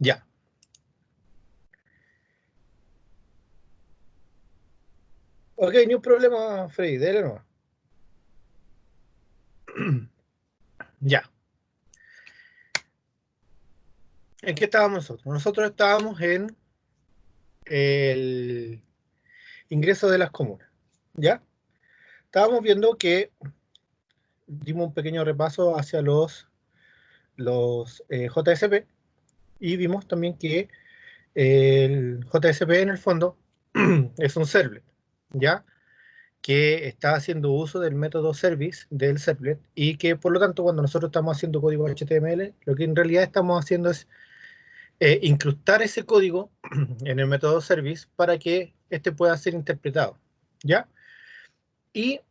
Ya. Ok, ni un problema, Freddy, dele nomás. Ya. ¿En qué estábamos nosotros? Nosotros estábamos en el ingreso de las comunas. ¿Ya? Estábamos viendo que dimos un pequeño repaso hacia los JSP y vimos también que el JSP en el fondo es un servlet, ¿ya? Que está haciendo uso del método service del servlet y que por lo tanto cuando nosotros estamos haciendo código HTML, lo que en realidad estamos haciendo es incrustar ese código en el método service para que este pueda ser interpretado, ¿ya? Y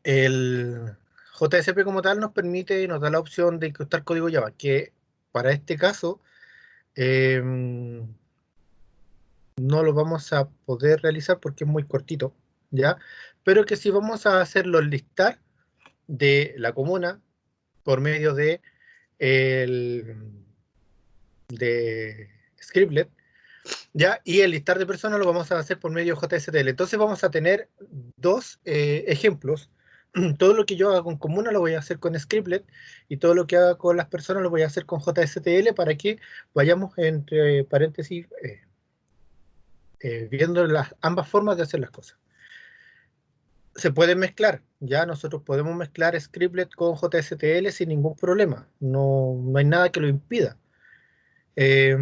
el JSP como tal nos permite y nos da la opción de incrustar código Java, que para este caso eh, no lo vamos a poder realizar porque es muy cortito, ¿ya? Pero que sí vamos a hacerlo listar de la comuna por medio el, de Scriptlet, ¿ya? Y el listar de personas lo vamos a hacer por medio de JSTL. Entonces vamos a tener dos ejemplos. Todo lo que yo haga con comuna lo voy a hacer con Scriptlet y todo lo que haga con las personas lo voy a hacer con JSTL para que vayamos entre paréntesis viendo las ambas formas de hacer las cosas. Se puede mezclar, ya nosotros podemos mezclar Scriptlet con JSTL sin ningún problema, no hay nada que lo impida. Eh,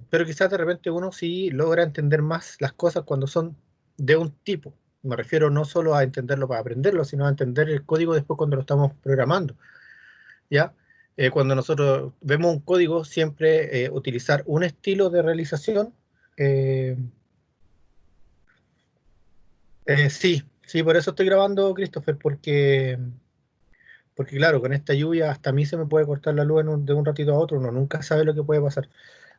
pero quizás de repente uno sí logra entender más las cosas cuando son de un tipo. Me refiero no solo a entenderlo para aprenderlo, sino a entender el código después cuando lo estamos programando, ¿ya? Cuando nosotros vemos un código, siempre utilizar un estilo de realización. eh, sí, sí, por eso estoy grabando, Christopher, porque claro, con esta lluvia hasta a mí se me puede cortar la luz de un ratito a otro, uno nunca sabe lo que puede pasar.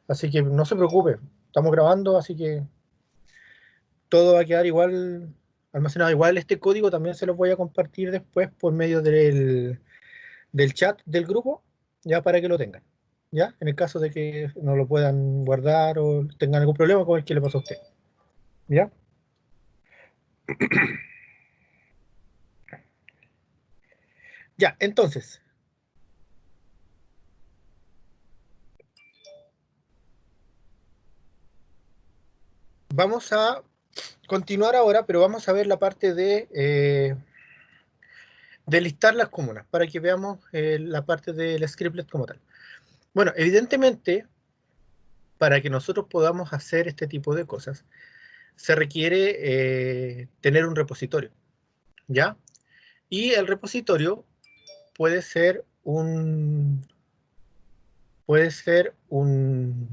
Así que no se preocupe, estamos grabando, así que todo va a quedar igual, almacenado. Igual este código también se los voy a compartir después por medio del chat del grupo, ya para que lo tengan. ¿Ya? En el caso de que no lo puedan guardar o tengan algún problema con el que le pasó a usted. ¿Ya? Ya, entonces, vamos a continuar ahora, pero vamos a ver la parte de listar las comunas, para que veamos la parte del scriptlet como tal. Bueno, evidentemente, para que nosotros podamos hacer este tipo de cosas, se requiere tener un repositorio, ¿ya? Y el repositorio puede ser puede ser una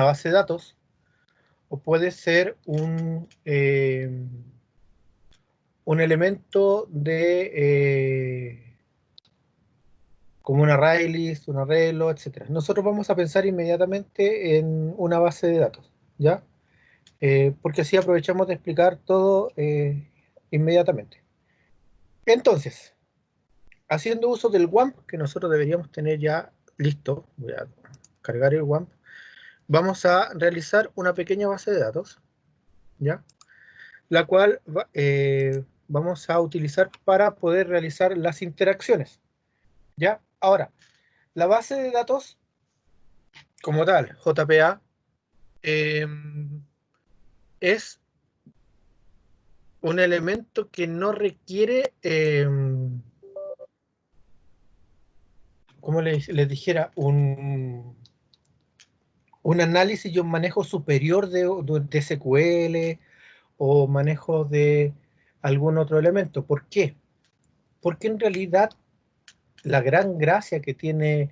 base de datos o puede ser un elemento como un array list, un arreglo, etcétera. Nosotros vamos a pensar inmediatamente en una base de datos, ¿ya? Porque así aprovechamos de explicar todo inmediatamente. Entonces, haciendo uso del WAMP, que nosotros deberíamos tener ya listo, voy a cargar el WAMP, vamos a realizar una pequeña base de datos, ¿ya? La cual vamos a utilizar para poder realizar las interacciones, ¿ya? Ahora, la base de datos, como tal, JPA, eh, es un elemento que no requiere, como les dijera, un análisis y un manejo superior de SQL o manejo de algún otro elemento. ¿Por qué? Porque en realidad la gran gracia que tiene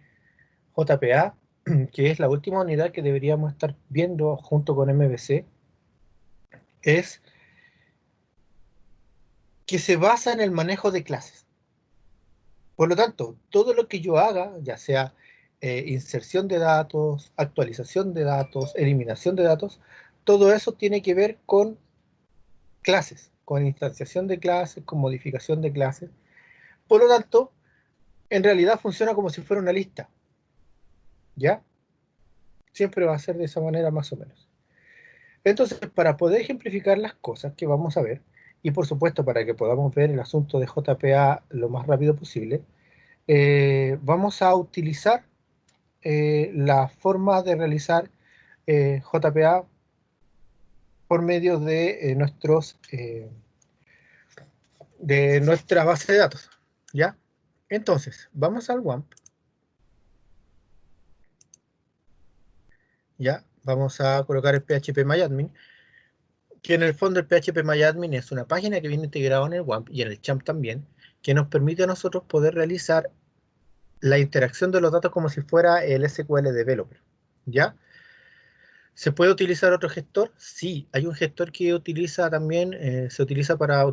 JPA, que es la última unidad que deberíamos estar viendo junto con MVC, es que se basa en el manejo de clases. Por lo tanto, todo lo que yo haga, ya sea inserción de datos, actualización de datos, eliminación de datos, todo eso tiene que ver con clases, con instanciación de clases, con modificación de clases. Por lo tanto, en realidad funciona como si fuera una lista. ¿ya? Siempre va a ser de esa manera más o menos. Entonces, para poder ejemplificar las cosas que vamos a ver, y por supuesto para que podamos ver el asunto de JPA lo más rápido posible, vamos a utilizar la forma de realizar JPA por medio de nuestra base de datos, ¿ya? Entonces, vamos al WAMP, ¿ya? Vamos a colocar el phpMyAdmin, que en el fondo el phpMyAdmin es una página que viene integrada en el WAMP y en el CHAMP también, que nos permite a nosotros poder realizar la interacción de los datos como si fuera el SQL Developer, ¿ya? ¿Se puede utilizar otro gestor? Sí, hay un gestor que utiliza también, se utiliza para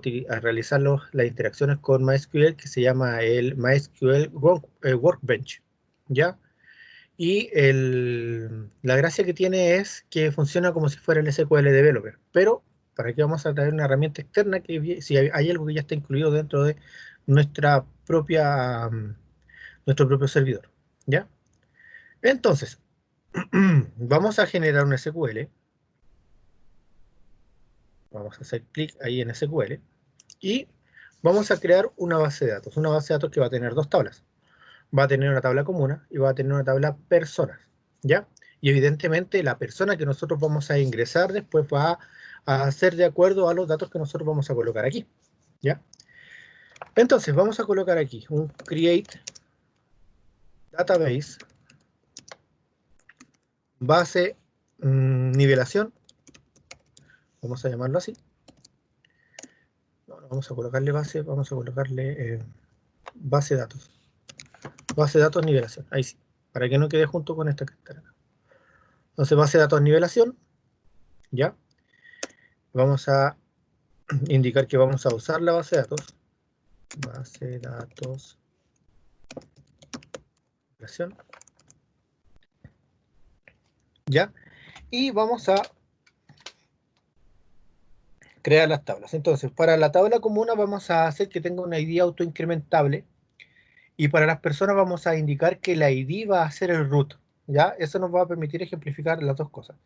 realizar las interacciones con MySQL, que se llama el MySQL Workbench, ¿ya? Y la gracia que tiene es que funciona como si fuera el SQL Developer, pero ¿para qué vamos a traer una herramienta externa si hay algo que ya está incluido dentro de nuestra propia, nuestro propio servidor, ¿ya? Entonces, vamos a generar un SQL. Vamos a hacer clic ahí en SQL y vamos a crear una base de datos. Una base de datos que va a tener dos tablas. Va a tener una tabla común y va a tener una tabla personas, ¿ya? Y evidentemente la persona que nosotros vamos a ingresar después va a hacer de acuerdo a los datos que nosotros vamos a colocar aquí, ¿ya? Entonces vamos a colocar aquí un create database base nivelación, vamos a llamarlo así. No, no vamos a colocarle base, vamos a colocarle base de datos. Base de datos nivelación, ahí sí, para que no quede junto con esta carpeta. Entonces, base de datos nivelación, ya. Vamos a indicar que vamos a usar la base de datos. Base de datos nivelación, ya. Y vamos a crear las tablas. Entonces, para la tabla común vamos a hacer que tenga una ID autoincrementable. Y para las personas vamos a indicar que la ID va a ser el root, ¿ya? Eso nos va a permitir ejemplificar las dos cosas.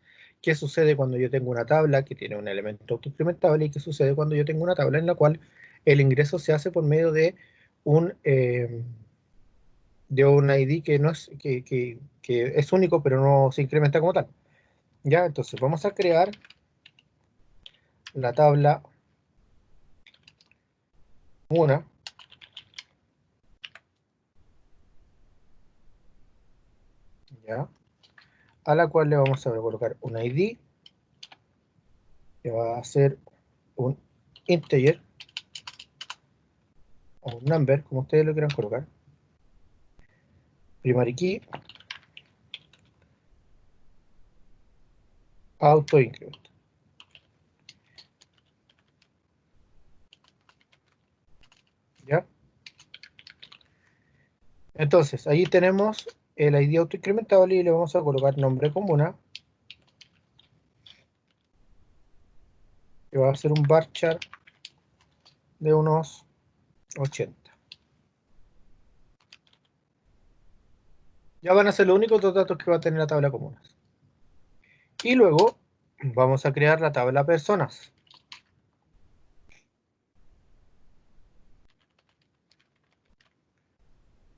¿Qué sucede cuando yo tengo una tabla que tiene un elemento autoincrementable y qué sucede cuando yo tengo una tabla en la cual el ingreso se hace por medio de un ID que no es que es único pero no se incrementa como tal? ¿Ya? Entonces vamos a crear la tabla una, ¿ya? A la cual le vamos a colocar un ID que va a ser un integer o un number, como ustedes lo quieran colocar, primary key, auto increment, ¿ya? Entonces, ahí tenemos el ID auto incrementable y le vamos a colocar nombre comuna, que va a ser un varchar de unos 80. Ya van a ser los únicos dos datos que va a tener la tabla comuna. Y luego vamos a crear la tabla personas.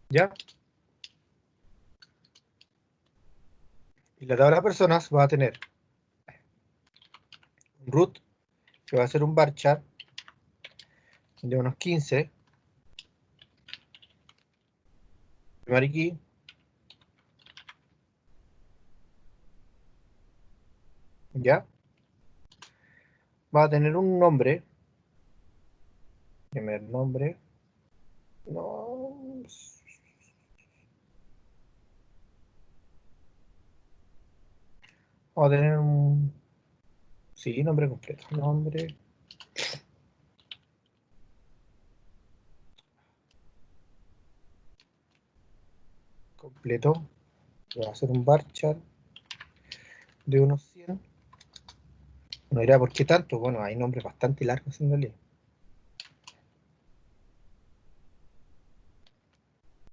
¿Ya? Y la tabla personas va a tener un root, que va a ser un varchar de unos 15, primary key, ¿ya? Va a tener un nombre, primer nombre, no, vamos a tener un, sí, nombre completo, nombre completo, que va a ser un varchar de unos 100. No dirá por qué tanto, bueno, hay nombres bastante largos en realidad.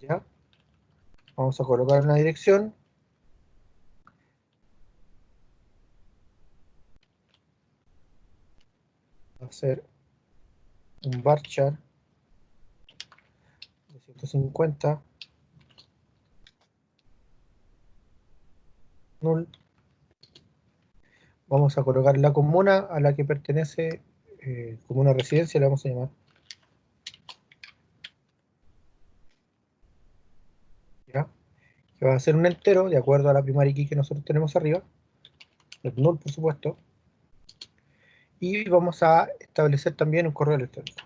¿Ya? Vamos a colocar una dirección, hacer un varchar de 150 null. Vamos a colocar la comuna a la que pertenece, como una residencia, le vamos a llamar. ¿Ya? Que va a ser un entero, de acuerdo a la primary key que nosotros tenemos arriba. El null, por supuesto. Y vamos a establecer también un correo electrónico.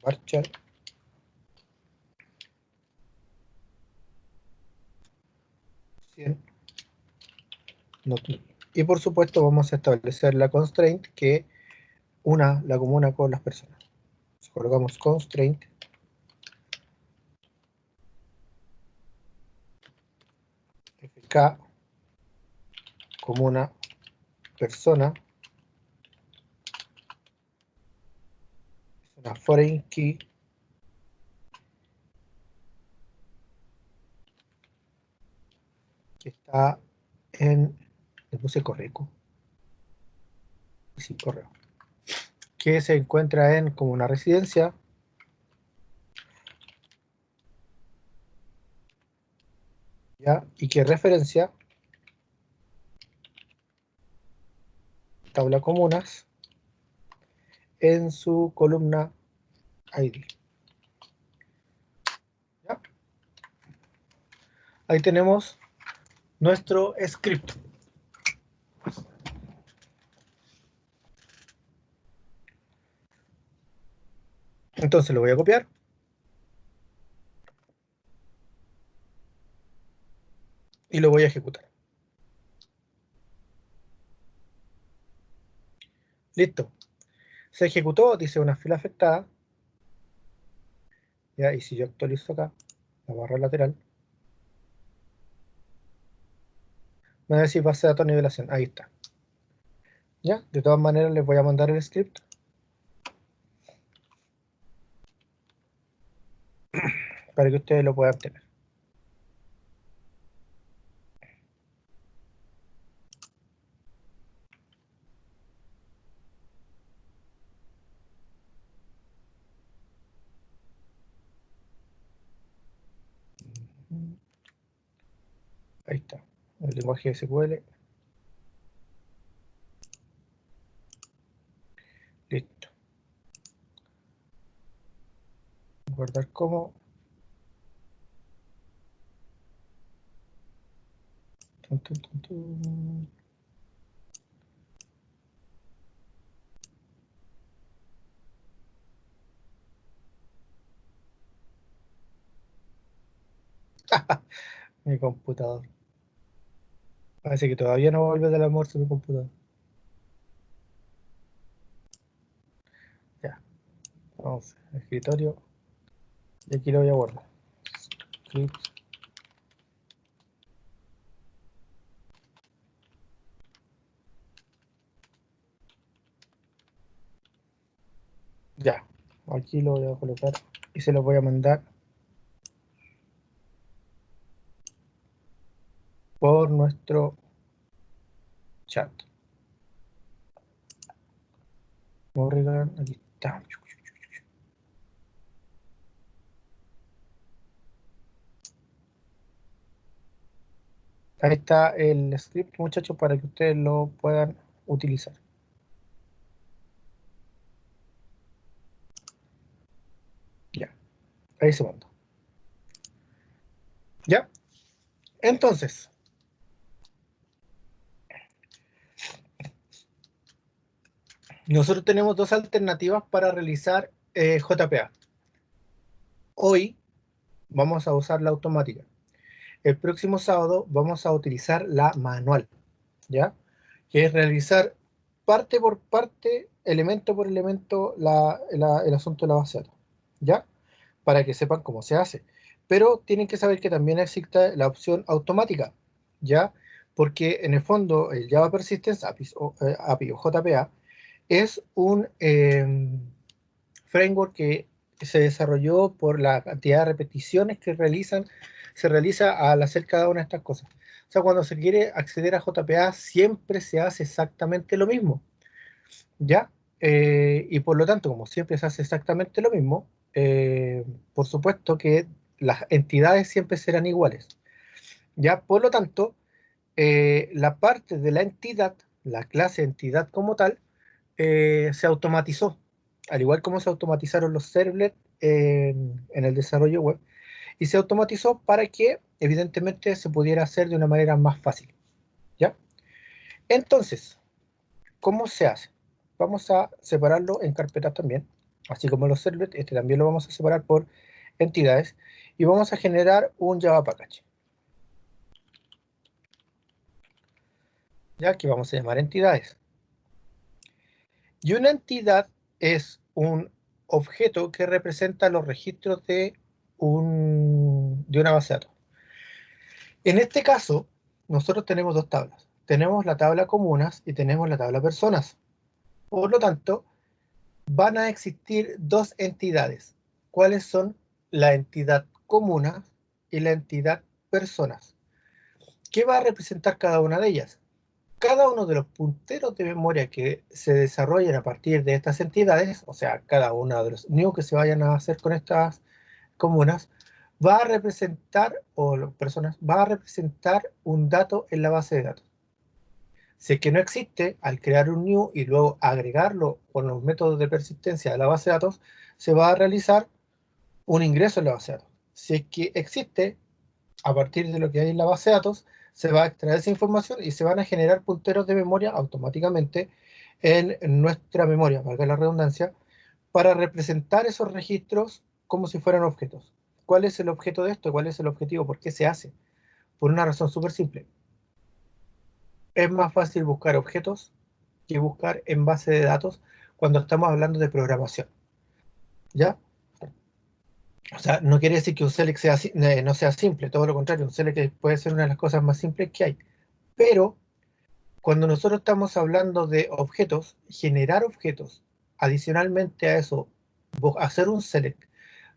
Varchar 100 not null. Y por supuesto vamos a establecer la constraint que una la comuna con las personas. Entonces, colocamos constraint fk comuna persona, es una foreign key que está en, le puse correo, sí, correo, que se encuentra en como una residencia, ¿ya? Y que referencia tabla comunas en su columna ID. ¿Ya? Ahí tenemos nuestro script. Entonces lo voy a copiar. Y lo voy a ejecutar. Listo. Se ejecutó, dice una fila afectada. ¿Ya? Y si yo actualizo acá, la barra lateral, me va a decir base de datos nivelación. Ahí está. ¿Ya? De todas maneras les voy a mandar el script para que ustedes lo puedan tener. Ahí está. El lenguaje SQL. Listo. Guardar como. Tun, tun, tun, tun. Mi computador. Parece que todavía no vuelve del almuerzo mi computador. Ya. Vamos. Escritorio. Y aquí lo voy a guardar. Script. Ya. Aquí lo voy a colocar. Y se lo voy a mandar por nuestro chat. Morrigan, aquí está. Ahí está el script, muchachos, para que ustedes lo puedan utilizar. Ya, ahí se mandó. Ya, entonces, nosotros tenemos dos alternativas para realizar JPA. Hoy vamos a usar la automática. El próximo sábado vamos a utilizar la manual, ¿ya? Que es realizar parte por parte, elemento por elemento, el asunto de la base de datos, ¿ya? Para que sepan cómo se hace. Pero tienen que saber que también existe la opción automática, ¿ya? Porque en el fondo el Java Persistence API o JPA es un framework que se desarrolló por la cantidad de repeticiones que se realiza al hacer cada una de estas cosas. O sea, cuando se quiere acceder a JPA siempre se hace exactamente lo mismo, ¿ya? Y por lo tanto, como siempre se hace exactamente lo mismo, por supuesto que las entidades siempre serán iguales, ¿ya? Por lo tanto, la parte de la entidad, la clase entidad como tal, se automatizó, al igual como se automatizaron los servlets en el desarrollo web, y se automatizó para que evidentemente se pudiera hacer de una manera más fácil, ¿ya? Entonces, ¿cómo se hace? Vamos a separarlo en carpetas también, así como los servlets, este también lo vamos a separar por entidades, y vamos a generar un Java Package, ya que vamos a llamar entidades. Y una entidad es un objeto que representa los registros de una base de datos. En este caso, nosotros tenemos dos tablas. Tenemos la tabla comunas y tenemos la tabla personas. Por lo tanto, van a existir dos entidades. ¿Cuáles son? La entidad comunas y la entidad personas. ¿Qué va a representar cada una de ellas? Cada uno de los punteros de memoria que se desarrollen a partir de estas entidades, o sea, cada uno de los new que se vayan a hacer con estas comunas, va a representar, o las personas, va a representar un dato en la base de datos. Si es que no existe, al crear un new y luego agregarlo con los métodos de persistencia de la base de datos, se va a realizar un ingreso en la base de datos. Si es que existe, a partir de lo que hay en la base de datos, se va a extraer esa información y se van a generar punteros de memoria automáticamente en nuestra memoria, valga la redundancia, para representar esos registros como si fueran objetos. ¿Cuál es el objeto de esto? ¿Cuál es el objetivo? ¿Por qué se hace? Por una razón súper simple. Es más fácil buscar objetos que buscar en base de datos cuando estamos hablando de programación. ¿Ya? O sea, no quiere decir que un select no sea simple, todo lo contrario, un select puede ser una de las cosas más simples que hay. Pero cuando nosotros estamos hablando de objetos, generar objetos, adicionalmente a eso, hacer un select,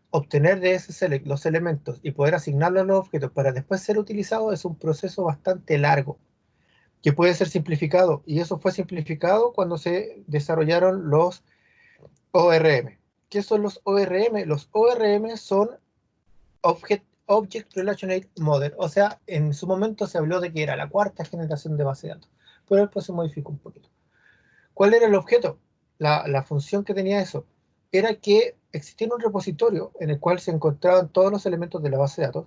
obtener de ese select los elementos y poder asignarlos a los objetos para después ser utilizados es un proceso bastante largo, que puede ser simplificado. Y eso fue simplificado cuando se desarrollaron los ORM. ¿Qué son los ORM? Los ORM son Object Relational Model. O sea, en su momento se habló de que era la cuarta generación de base de datos, pero después se modificó un poquito. ¿Cuál era el objeto? La función que tenía eso era que existía un repositorio en el cual se encontraban todos los elementos de la base de datos,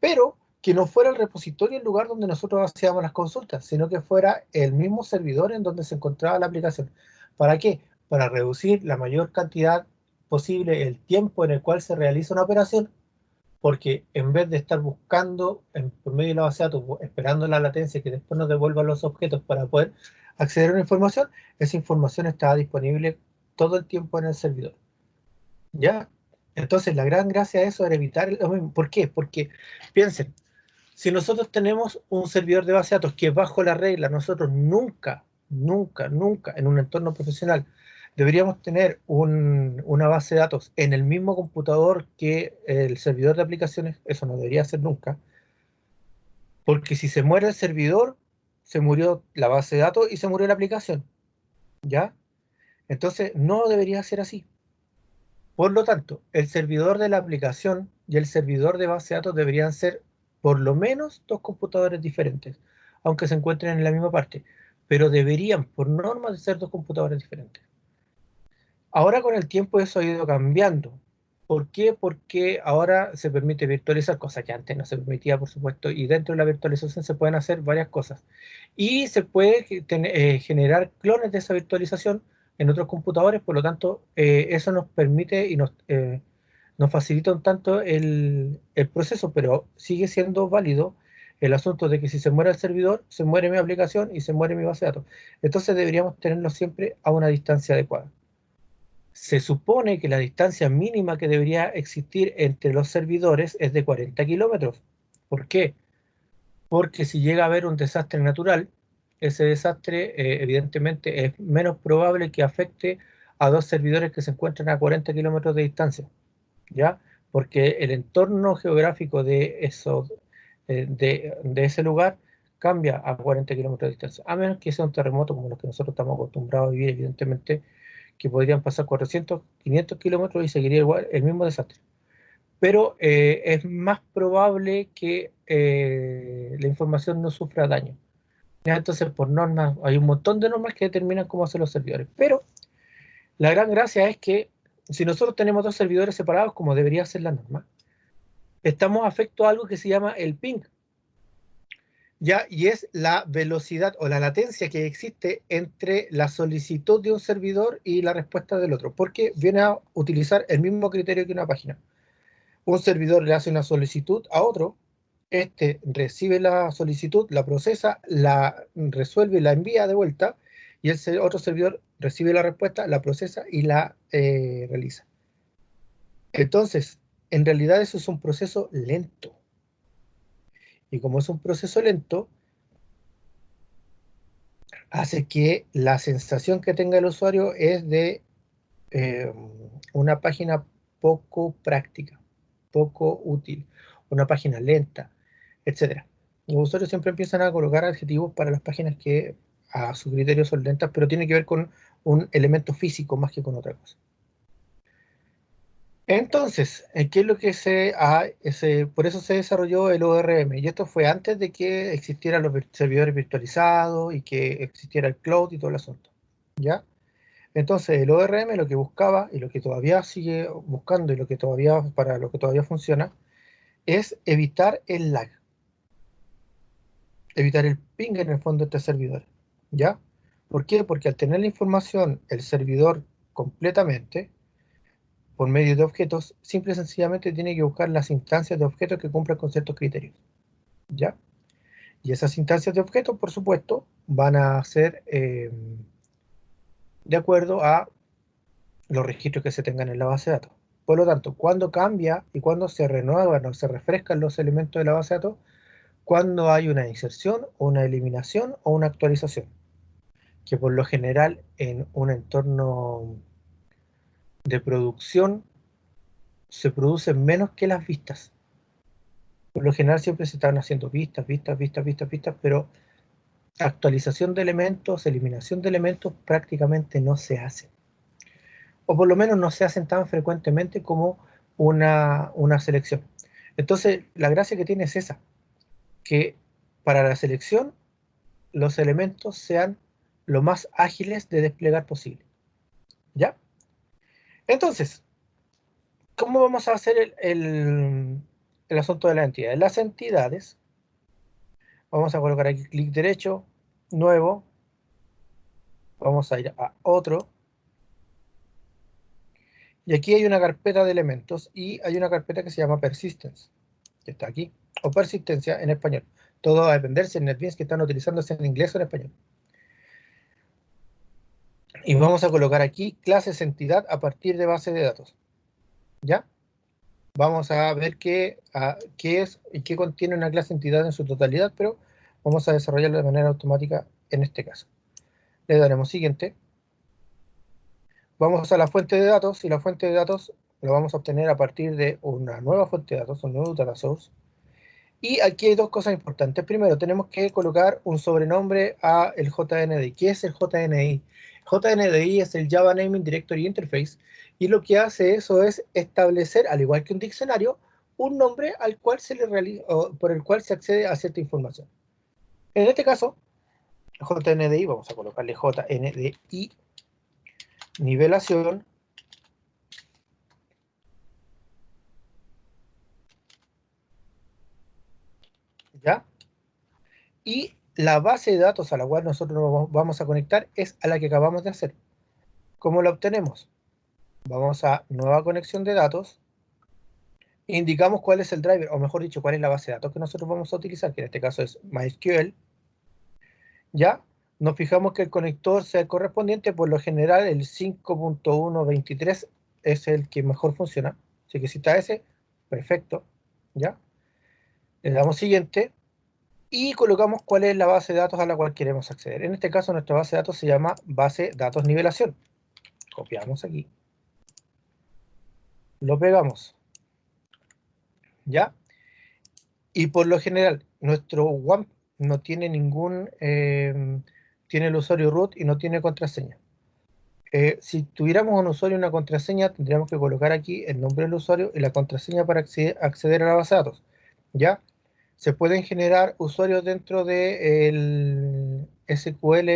pero que no fuera el repositorio el lugar donde nosotros hacíamos las consultas, sino que fuera el mismo servidor en donde se encontraba la aplicación. ¿Para qué? Para reducir la mayor cantidad posible el tiempo en el cual se realiza una operación, porque en vez de estar buscando por medio de la base de datos, esperando la latencia que después nos devuelva los objetos para poder acceder a una información, esa información estaba disponible todo el tiempo en el servidor. ¿Ya? Entonces, la gran gracia de eso era evitar lo mismo. ¿Por qué? Porque, piensen, si nosotros tenemos un servidor de base de datos que bajo la regla, nosotros nunca, nunca, nunca en un entorno profesional deberíamos tener una base de datos en el mismo computador que el servidor de aplicaciones, eso no debería ser nunca, porque si se muere el servidor, se murió la base de datos y se murió la aplicación, ¿ya? Entonces, no debería ser así. Por lo tanto, el servidor de la aplicación y el servidor de base de datos deberían ser por lo menos dos computadores diferentes, aunque se encuentren en la misma parte, pero deberían, por norma, de ser dos computadores diferentes. Ahora con el tiempo eso ha ido cambiando. ¿Por qué? Porque ahora se permite virtualizar, cosa que antes no se permitía, por supuesto, y dentro de la virtualización se pueden hacer varias cosas. Y se puede generar clones de esa virtualización en otros computadores, por lo tanto, eso nos permite y nos facilita un tanto el proceso, pero sigue siendo válido el asunto de que si se muere el servidor, se muere mi aplicación y se muere mi base de datos. Entonces deberíamos tenerlo siempre a una distancia adecuada. Se supone que la distancia mínima que debería existir entre los servidores es de 40 kilómetros. ¿Por qué? Porque si llega a haber un desastre natural, ese desastre evidentemente es menos probable que afecte a dos servidores que se encuentran a 40 kilómetros de distancia, ¿ya? Porque el entorno geográfico de ese lugar cambia a 40 kilómetros de distancia, a menos que sea un terremoto como los que nosotros estamos acostumbrados a vivir, evidentemente, que podrían pasar 400, 500 kilómetros y seguiría igual el mismo desastre. Pero es más probable que la información no sufra daño. ¿Ya? Entonces, por normas, hay un montón de normas que determinan cómo hacer los servidores. Pero la gran gracia es que si nosotros tenemos dos servidores separados, como debería ser la norma, estamos afectos a algo que se llama el ping, ¿ya? Y es la velocidad o la latencia que existe entre la solicitud de un servidor y la respuesta del otro, porque viene a utilizar el mismo criterio que una página. Un servidor le hace una solicitud a otro, este recibe la solicitud, la procesa, la resuelve y la envía de vuelta, y el otro servidor recibe la respuesta, la procesa y la realiza. Entonces, en realidad eso es un proceso lento. Y como es un proceso lento, hace que la sensación que tenga el usuario es de eh, una página poco práctica, poco útil, una página lenta, etcétera. Los usuarios siempre empiezan a colocar adjetivos para las páginas que a su criterio son lentas, pero tiene que ver con un elemento físico más que con otra cosa. Entonces, ¿qué es lo que por eso se desarrolló el ORM? Y esto fue antes de que existieran los servidores virtualizados y que existiera el cloud y todo el asunto. ¿Ya? Entonces, el ORM lo que buscaba y lo que todavía sigue buscando y lo que todavía, para lo que todavía funciona, es evitar el lag, evitar el ping en el fondo de este servidor. ¿Ya? ¿Por qué? Porque al tener la información el servidor completamente, por medio de objetos, simple y sencillamente tiene que buscar las instancias de objetos que cumplan con ciertos criterios. ¿Ya? Y esas instancias de objetos, por supuesto, van a ser de acuerdo a los registros que se tengan en la base de datos. Por lo tanto, cuando cambia y cuando se renuevan o se refrescan los elementos de la base de datos, cuando hay una inserción, una eliminación o una actualización, que por lo general en un entorno de producción se producen menos que las vistas. Por lo general siempre se están haciendo vistas, vistas, vistas, vistas, vistas, pero actualización de elementos, eliminación de elementos prácticamente no se hace. O por lo menos no se hacen tan frecuentemente como una selección. Entonces, la gracia que tiene es esa, que para la selección los elementos sean lo más ágiles de desplegar posible. ¿Ya? Entonces, ¿cómo vamos a hacer el asunto de las entidades? Las entidades, vamos a colocar aquí clic derecho, nuevo, vamos a ir a otro, y aquí hay una carpeta de elementos y hay una carpeta que se llama persistence, que está aquí, o persistencia en español. Todo va a depender si en NetBeans que están utilizándose en inglés o en español. Y vamos a colocar aquí clases entidad a partir de base de datos. ¿Ya? Vamos a ver qué es y qué contiene una clase entidad en su totalidad, pero vamos a desarrollarlo de manera automática en este caso. Le daremos siguiente. Vamos a la fuente de datos y la fuente de datos la vamos a obtener a partir de una nueva fuente de datos, un nuevo data source. Y aquí hay dos cosas importantes. Primero, tenemos que colocar un sobrenombre a el JNDI. ¿Qué es el JNDI? JNDI es el Java Naming Directory Interface, y lo que hace eso es establecer, al igual que un diccionario, un nombre al cual por el cual se accede a cierta información. En este caso, JNDI, vamos a colocarle JNDI, nivelación, ¿ya? Y la base de datos a la cual nosotros nos vamos a conectar es a la que acabamos de hacer. ¿Cómo la obtenemos? Vamos a nueva conexión de datos, indicamos cuál es el driver, o mejor dicho, cuál es la base de datos que nosotros vamos a utilizar, que en este caso es MySQL. Ya nos fijamos que el conector sea el correspondiente, por lo general el 5.1.23 es el que mejor funciona, así que si está ese, perfecto. Ya le damos siguiente y colocamos cuál es la base de datos a la cual queremos acceder. En este caso nuestra base de datos se llama base datos nivelación. Copiamos aquí, lo pegamos, ¿ya? Y por lo general, nuestro WAMP, no tiene tiene el usuario root y no tiene contraseña. Si tuviéramos un usuario y una contraseña, tendríamos que colocar aquí el nombre del usuario y la contraseña para acceder a la base de datos. ¿Ya? Se pueden generar usuarios dentro del SQL,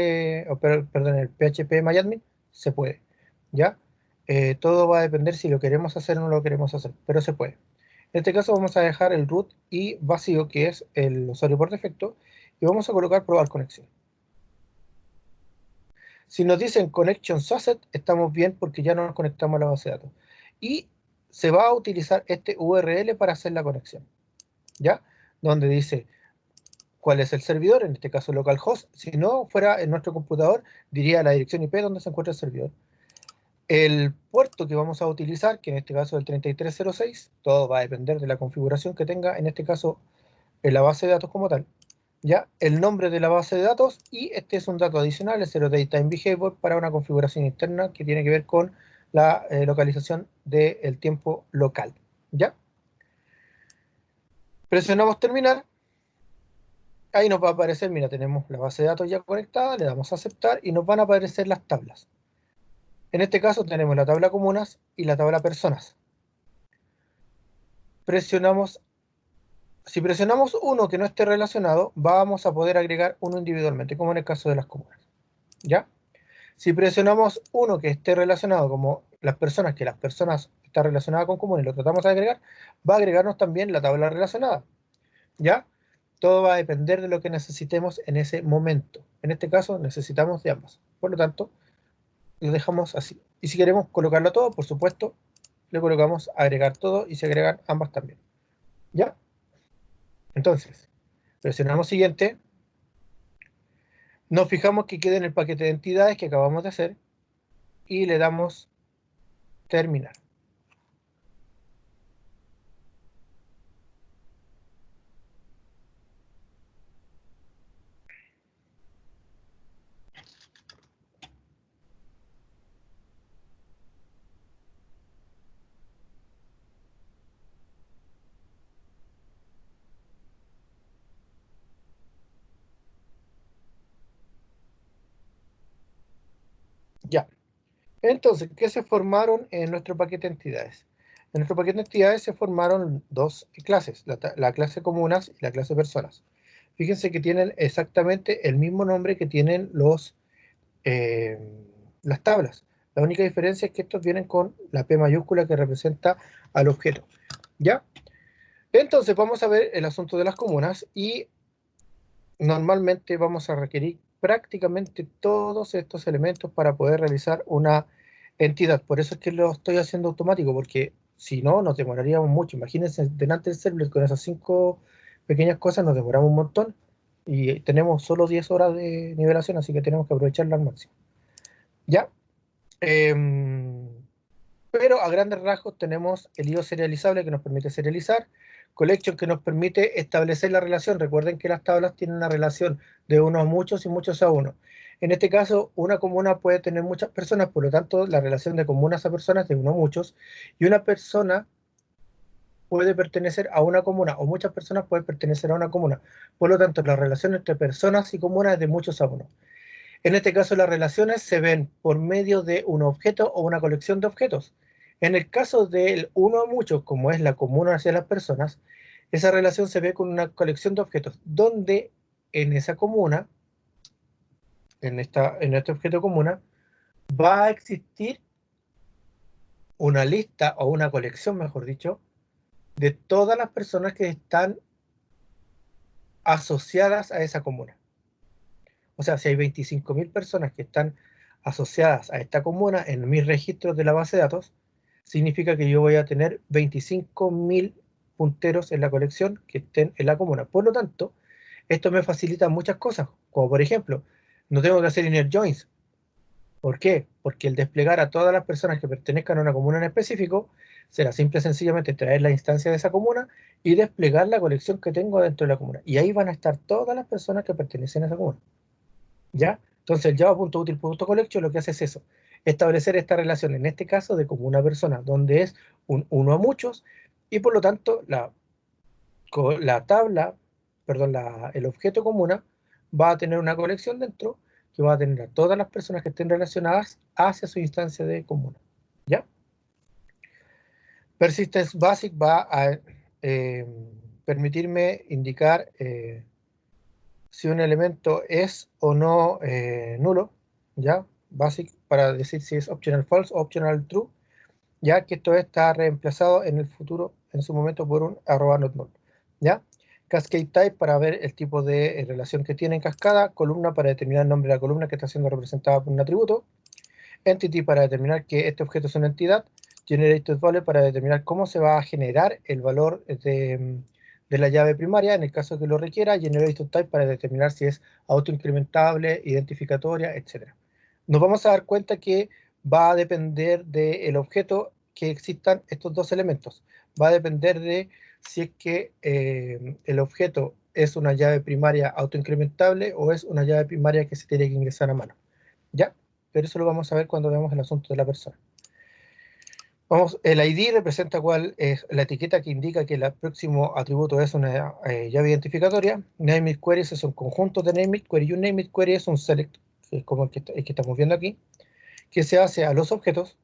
perdón, el PHP se puede. ¿Ya? Todo va a depender si lo queremos hacer o no lo queremos hacer, pero se puede. En este caso vamos a dejar el root y vacío, que es el usuario por defecto, y vamos a colocar probar conexión. Si nos dicen Connection Success, estamos bien porque ya nos conectamos a la base de datos. Y se va a utilizar este URL para hacer la conexión, ¿ya? Donde dice cuál es el servidor, en este caso localhost. Si no fuera en nuestro computador, diría la dirección IP donde se encuentra el servidor. El puerto que vamos a utilizar, que en este caso es el 3306, todo va a depender de la configuración que tenga, en este caso, en la base de datos como tal. ¿Ya? El nombre de la base de datos, y este es un dato adicional, el Zero Daytime Behavior, para una configuración interna que tiene que ver con la localización del tiempo local. ¿Ya? Presionamos terminar, ahí nos va a aparecer, mira, tenemos la base de datos ya conectada, le damos a aceptar y nos van a aparecer las tablas. En este caso tenemos la tabla comunas y la tabla personas. Presionamos, si presionamos uno que no esté relacionado, vamos a poder agregar uno individualmente, como en el caso de las comunas. ¿Ya? Si presionamos uno que esté relacionado, como que las personas están relacionadas con común y lo tratamos de agregar, va a agregarnos también la tabla relacionada. ¿Ya? Todo va a depender de lo que necesitemos en ese momento. En este caso necesitamos de ambas. Por lo tanto, lo dejamos así. Y si queremos colocarlo todo, por supuesto, le colocamos agregar todo y se agregan ambas también. ¿Ya? Entonces, presionamos siguiente. Nos fijamos que quede en el paquete de entidades que acabamos de hacer y le damos terminar. Ya. Entonces, ¿qué se formaron en nuestro paquete de entidades? En nuestro paquete de entidades se formaron dos clases, la clase comunas y la clase personas. Fíjense que tienen exactamente el mismo nombre que tienen eh, las tablas. La única diferencia es que estos vienen con la P mayúscula que representa al objeto. ¿Ya? Entonces vamos a ver el asunto de las comunas y normalmente vamos a requerir prácticamente todos estos elementos para poder realizar una entidad. Por eso es que lo estoy haciendo automático, porque si no, nos demoraríamos mucho. Imagínense, delante del server con esas 5 pequeñas cosas nos demoramos un montón y tenemos solo 10 horas de nivelación, así que tenemos que aprovecharla al máximo. ¿Ya? Em, pero a grandes rasgos tenemos el IO serializable que nos permite serializar, collection que nos permite establecer la relación. Recuerden que las tablas tienen una relación de unos a muchos y muchos a uno. En este caso, una comuna puede tener muchas personas, por lo tanto, la relación de comunas a personas es de uno a muchos, y una persona puede pertenecer a una comuna, o muchas personas pueden pertenecer a una comuna. Por lo tanto, la relación entre personas y comunas es de muchos a uno. En este caso, las relaciones se ven por medio de un objeto o una colección de objetos. En el caso del uno a muchos, como es la comuna hacia las personas, esa relación se ve con una colección de objetos, donde en esa comuna, en este objeto comuna, va a existir una lista o una colección, mejor dicho, de todas las personas que están asociadas a esa comuna. O sea, si hay 25.000 personas que están asociadas a esta comuna en mis registros de la base de datos, significa que yo voy a tener 25.000 punteros en la colección que estén en la comuna. Por lo tanto, esto me facilita muchas cosas, como por ejemplo, no tengo que hacer inner joins. ¿Por qué? Porque el desplegar a todas las personas que pertenezcan a una comuna en específico será simple y sencillamente traer la instancia de esa comuna y desplegar la colección que tengo dentro de la comuna. Y ahí van a estar todas las personas que pertenecen a esa comuna. ¿Ya? Entonces el java.util.collection lo que hace es eso, establecer esta relación, en este caso de como una persona, donde es un uno a muchos, y por lo tanto la tabla perdón, el objeto comuna va a tener una colección dentro que va a tener a todas las personas que estén relacionadas hacia su instancia de comuna. ¿Ya? Persistence Basic va a permitirme indicar si un elemento es o no nulo, ¿ya? Basic para decir si es optional false o optional true, ya que esto está reemplazado en el futuro, en su momento, por un @notNull, ¿ya? Cascade type para ver el tipo de relación que tiene en cascada, columna para determinar el nombre de la columna que está siendo representada por un atributo, entity para determinar que este objeto es una entidad, generated value para determinar cómo se va a generar el valor de la llave primaria, en el caso que lo requiera, generated type para determinar si es autoincrementable, identificatoria, etc. Nos vamos a dar cuenta que va a depender del objeto que existan estos dos elementos. Va a depender de si es que el objeto es una llave primaria autoincrementable o es una llave primaria que se tiene que ingresar a mano. ¿Ya? Pero eso lo vamos a ver cuando veamos el asunto de la persona. Vamos, el ID representa cuál es la etiqueta que indica que el próximo atributo es una llave identificatoria. Named queries es un conjunto de named query y un named query es un select, que es como el que estamos viendo aquí, que se hace a los objetos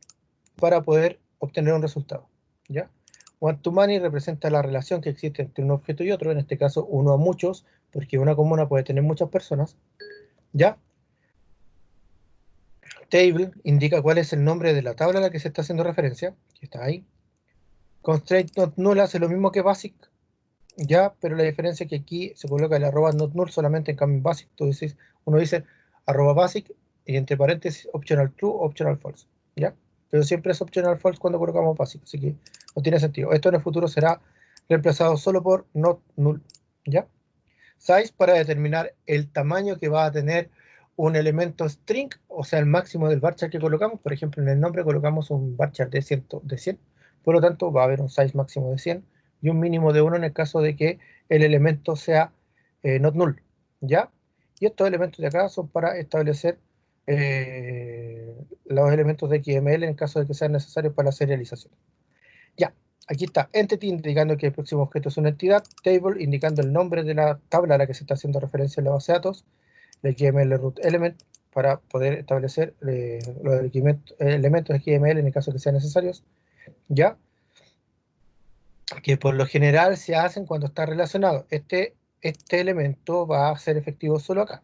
para poder obtener un resultado. ¿Ya? One-to-many representa la relación que existe entre un objeto y otro, en este caso uno a muchos, porque una comuna puede tener muchas personas. ¿Ya? Table indica cuál es el nombre de la tabla a la que se está haciendo referencia, que está ahí. Constraint not null hace lo mismo que basic, ya, pero la diferencia es que aquí se coloca el @not null solamente en cambio en basic. Entonces uno dice @basic y entre paréntesis optional true, optional false, ya. Pero siempre es optional false cuando colocamos basic, así que no tiene sentido. Esto en el futuro será reemplazado solo por not null, ya. Size para determinar el tamaño que va a tener un elemento string, o sea, el máximo del varchar que colocamos. Por ejemplo, en el nombre colocamos un varchar de 100, por lo tanto va a haber un size máximo de 100 y un mínimo de 1 en el caso de que el elemento sea not null, ¿ya? Y estos elementos de acá son para establecer los elementos de XML en caso de que sean necesarios para la serialización. Ya, aquí está entity indicando que el próximo objeto es una entidad, table indicando el nombre de la tabla a la que se está haciendo referencia en la base de datos, el XML root element para poder establecer los elementos de XML en el caso que sean necesarios, ya, que por lo general se hacen cuando está relacionado. Este elemento va a ser efectivo solo acá,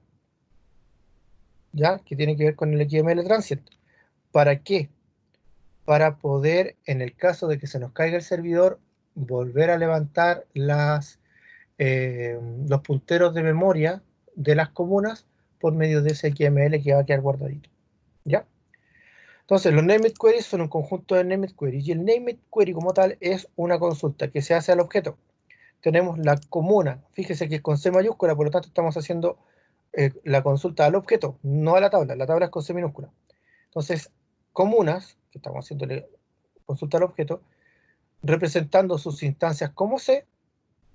ya, que tiene que ver con el XML transient. ¿Para qué? Para poder, en el caso de que se nos caiga el servidor, volver a levantar los punteros de memoria de las comunas por medio de ese XML que va a quedar guardadito, ¿ya? Entonces, los named queries son un conjunto de named queries y el named query como tal es una consulta que se hace al objeto. Tenemos la comuna, fíjese que es con C mayúscula, por lo tanto estamos haciendo la consulta al objeto, no a la tabla es con C minúscula. Entonces, comunas, que estamos haciendo consulta al objeto, representando sus instancias como C,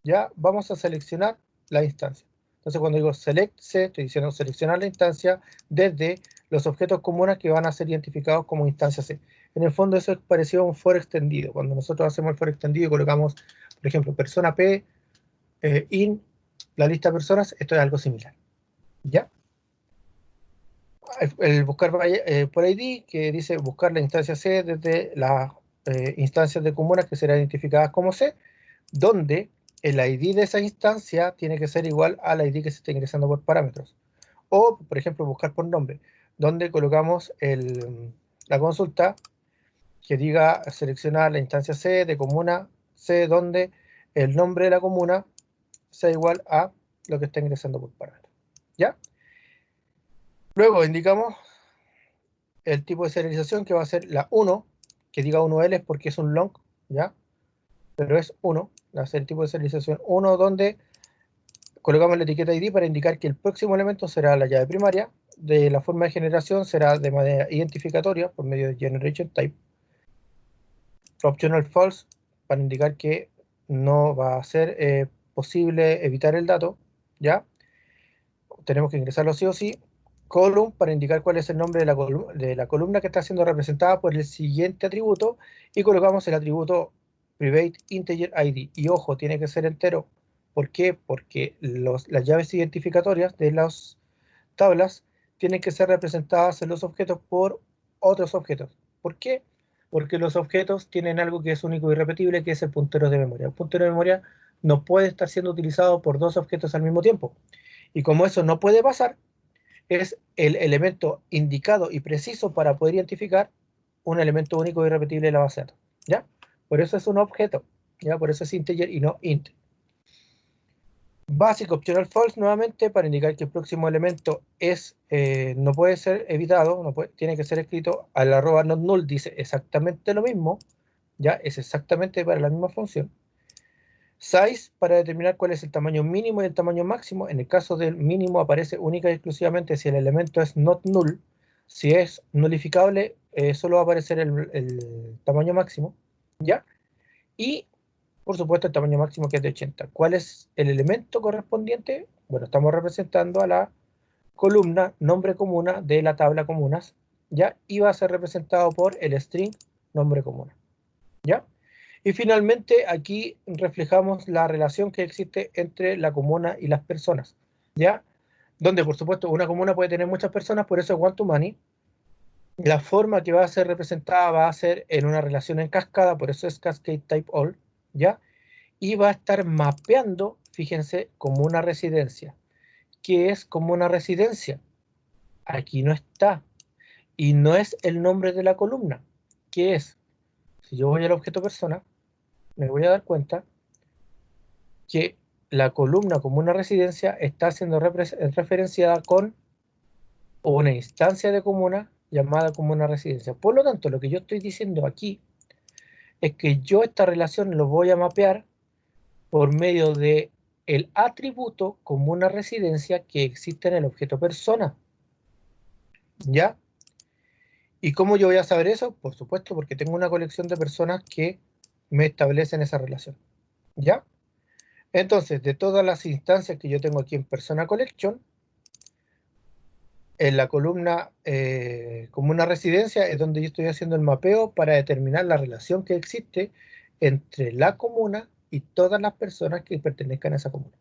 ya vamos a seleccionar la instancia. Entonces cuando digo select C, estoy diciendo seleccionar la instancia desde los objetos comunes que van a ser identificados como instancia C. En el fondo eso es parecido a un for extendido. Cuando nosotros hacemos el for extendido y colocamos, por ejemplo, persona P, in la lista de personas, esto es algo similar. ¿Ya? El buscar por ID, que dice buscar la instancia C desde las instancias de comunas que serán identificadas como C, donde el ID de esa instancia tiene que ser igual al ID que se está ingresando por parámetros. O, por ejemplo, buscar por nombre, donde colocamos la consulta que diga seleccionar la instancia C de comuna C, donde el nombre de la comuna sea igual a lo que está ingresando por parámetros. ¿Ya? Luego indicamos el tipo de serialización que va a ser la 1, que diga 1L es porque es un long, ¿ya? Pero es 1, va a ser el tipo de serialización 1, donde colocamos la etiqueta ID para indicar que el próximo elemento será la llave primaria. De la forma de generación será de manera identificatoria por medio de generation type. Optional false para indicar que no va a ser posible evitar el dato, ¿ya? Tenemos que ingresarlo sí o sí. Column para indicar cuál es el nombre de la columna que está siendo representada por el siguiente atributo y colocamos el atributo private integer ID. Y ojo, tiene que ser entero, ¿Por qué? Porque las llaves identificatorias de las tablas tienen que ser representadas en los objetos por otros objetos. ¿Por qué? Porque los objetos tienen algo que es único y irrepetible, que es el puntero de memoria. El puntero de memoria no puede estar siendo utilizado por dos objetos al mismo tiempo. Y como eso no puede pasar, es el elemento indicado y preciso para poder identificar un elemento único y irrepetible de la base de datos. ¿Ya? Por eso es un objeto. ¿Ya? Por eso es integer y no int. Basic optional false nuevamente para indicar que el próximo elemento es, no puede ser evitado, tiene que ser escrito al arroba not null, dice exactamente lo mismo, ya es exactamente para la misma función. Size para determinar cuál es el tamaño mínimo y el tamaño máximo. En el caso del mínimo aparece única y exclusivamente si el elemento es not null. Si es nulificable, solo va a aparecer el tamaño máximo, ¿ya? Y por supuesto el tamaño máximo que es de 80. ¿Cuál es el elemento correspondiente? Bueno, estamos representando a la columna nombre comuna de la tabla comunas, ¿ya? Y va a ser representado por el string nombre comuna, ¿ya? Y finalmente aquí reflejamos la relación que existe entre la comuna y las personas, ¿ya? Donde por supuesto una comuna puede tener muchas personas, por eso es one to many. La forma que va a ser representada va a ser en una relación en cascada, por eso es cascade type all, ¿ya? Y va a estar mapeando, fíjense, como una residencia. ¿Qué es como una residencia? Aquí no está. Y no es el nombre de la columna. ¿Qué es? Si yo voy al objeto persona, me voy a dar cuenta que la columna como una residencia está siendo referenciada con una instancia de comuna llamada como una residencia. Por lo tanto, lo que yo estoy diciendo aquí es que yo esta relación lo voy a mapear por medio de el atributo como una residencia que existe en el objeto persona. ¿Ya? ¿Y cómo yo voy a saber eso? Por supuesto, porque tengo una colección de personas que me establecen esa relación. ¿Ya? Entonces, de todas las instancias que yo tengo aquí en Persona Collection, en la columna como una residencia es donde yo estoy haciendo el mapeo para determinar la relación que existe entre la comuna y todas las personas que pertenezcan a esa comuna.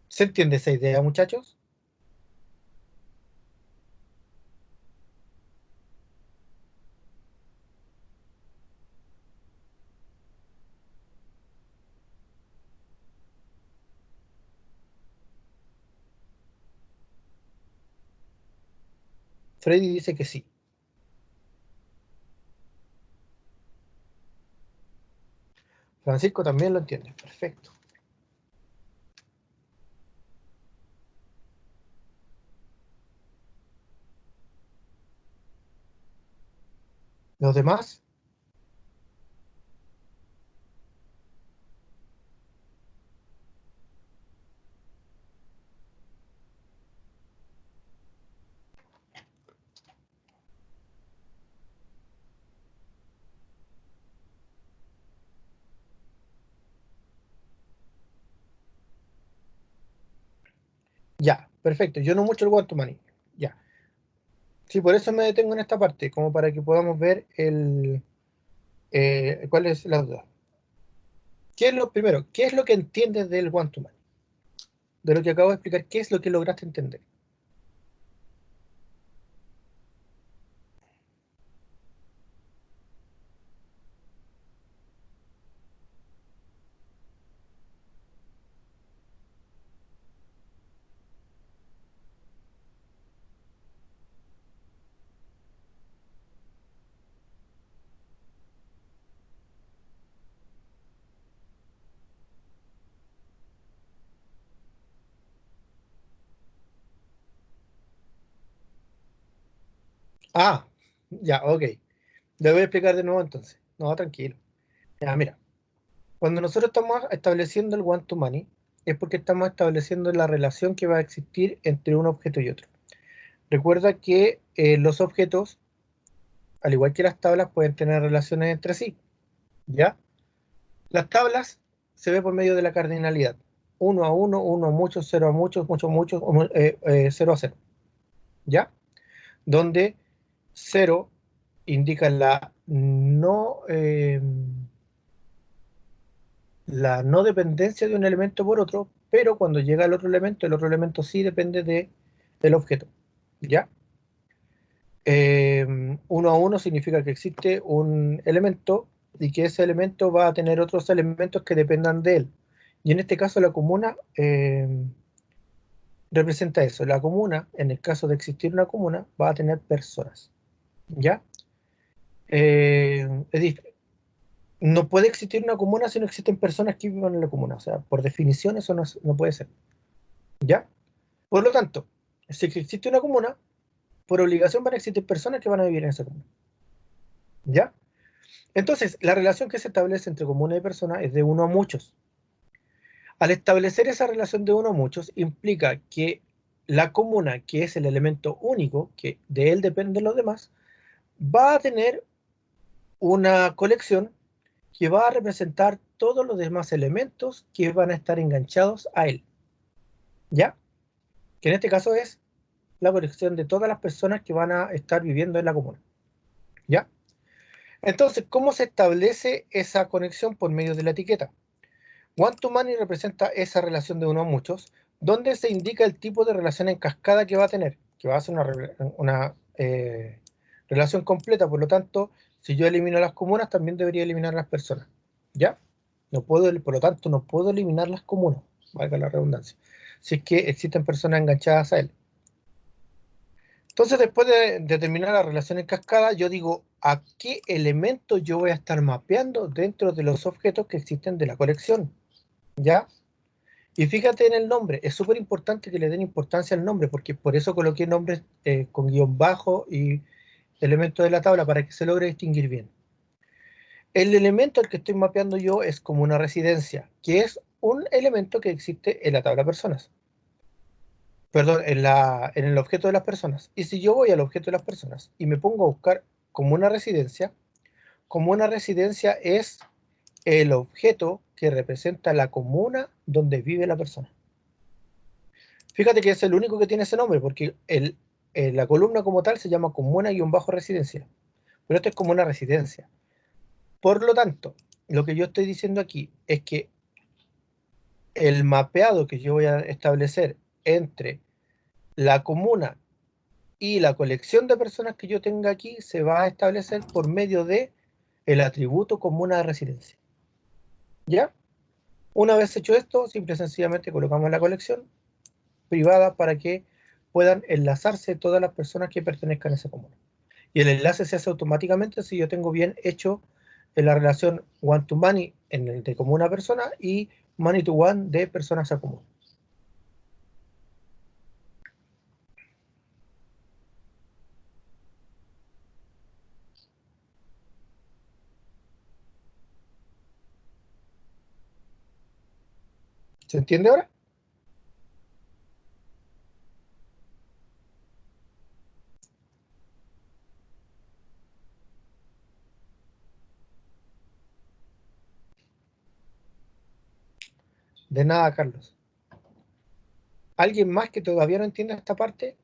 ¿Se entiende esa idea, muchachos? Freddy dice que sí. Francisco también lo entiende. Perfecto. ¿Los demás? Ya, perfecto. Yo no mucho el One Money. Ya. Sí, por eso me detengo en esta parte, como para que podamos ver cuál es la duda. ¿Qué es lo primero? ¿Qué es lo que entiendes del One to Many? De lo que acabo de explicar, ¿qué es lo que lograste entender? Ah, ya, ok. Le voy a explicar de nuevo entonces. No, tranquilo. Ya, mira. Cuando nosotros estamos estableciendo el One to Many, es porque estamos estableciendo la relación que va a existir entre un objeto y otro. Recuerda que los objetos, al igual que las tablas, pueden tener relaciones entre sí, ¿ya? Las tablas se ve por medio de la cardinalidad. Uno a uno, uno a muchos, cero a muchos, muchos, muchos, 0 a 0, ¿ya? Donde cero indica la no dependencia de un elemento por otro, pero cuando llega el otro elemento sí depende del objeto, ¿ya? Uno a uno significa que existe un elemento y que ese elemento va a tener otros elementos que dependan de él. Y en este caso la comuna representa eso. La comuna, en el caso de existir una comuna, va a tener personas, ¿ya? Es decir, no puede existir una comuna si no existen personas que vivan en la comuna. O sea, por definición eso no puede ser, ¿ya? Por lo tanto, si existe una comuna, por obligación van a existir personas que van a vivir en esa comuna, ¿ya? Entonces, la relación que se establece entre comuna y persona es de uno a muchos. Al establecer esa relación de uno a muchos, implica que la comuna, que es el elemento único, que de él dependen los demás, va a tener una colección que va a representar todos los demás elementos que van a estar enganchados a él, ¿ya? Que en este caso es la colección de todas las personas que van a estar viviendo en la comuna, ¿ya? Entonces, ¿cómo se establece esa conexión? Por medio de la etiqueta. One to many representa esa relación de uno a muchos, donde se indica el tipo de relación en cascada que va a tener, que va a ser una relación completa. Por lo tanto, si yo elimino las comunas, también debería eliminar las personas, ¿ya? No puedo, por lo tanto, no puedo eliminar las comunas, valga la redundancia, si es que existen personas enganchadas a él. Entonces, después de determinar la relación en cascada, yo digo a qué elemento yo voy a estar mapeando dentro de los objetos que existen de la colección, ¿ya? Y fíjate en el nombre, es súper importante que le den importancia al nombre, porque por eso coloqué nombres con guión bajo y elementos de la tabla para que se logre distinguir bien. El elemento al que estoy mapeando yo es como una residencia, que es un elemento que existe en la tabla personas. Perdón, en el objeto de las personas. Y si yo voy al objeto de las personas y me pongo a buscar como una residencia es el objeto que representa la comuna donde vive la persona. Fíjate que es el único que tiene ese nombre, porque la columna como tal se llama comuna-residencia. Pero esto es como una residencia. Por lo tanto, lo que yo estoy diciendo aquí es que el mapeado que yo voy a establecer entre la comuna y la colección de personas que yo tenga aquí se va a establecer por medio de el atributo comuna de residencia. ¿Ya? Una vez hecho esto, simple y sencillamente colocamos la colección privada para que puedan enlazarse todas las personas que pertenezcan a esa comuna. Y el enlace se hace automáticamente si yo tengo bien hecho en la relación one to many en el de comuna a persona y many to one de personas a común. ¿Se entiende ahora? De nada, Carlos. ¿Alguien más que todavía no entienda esta parte?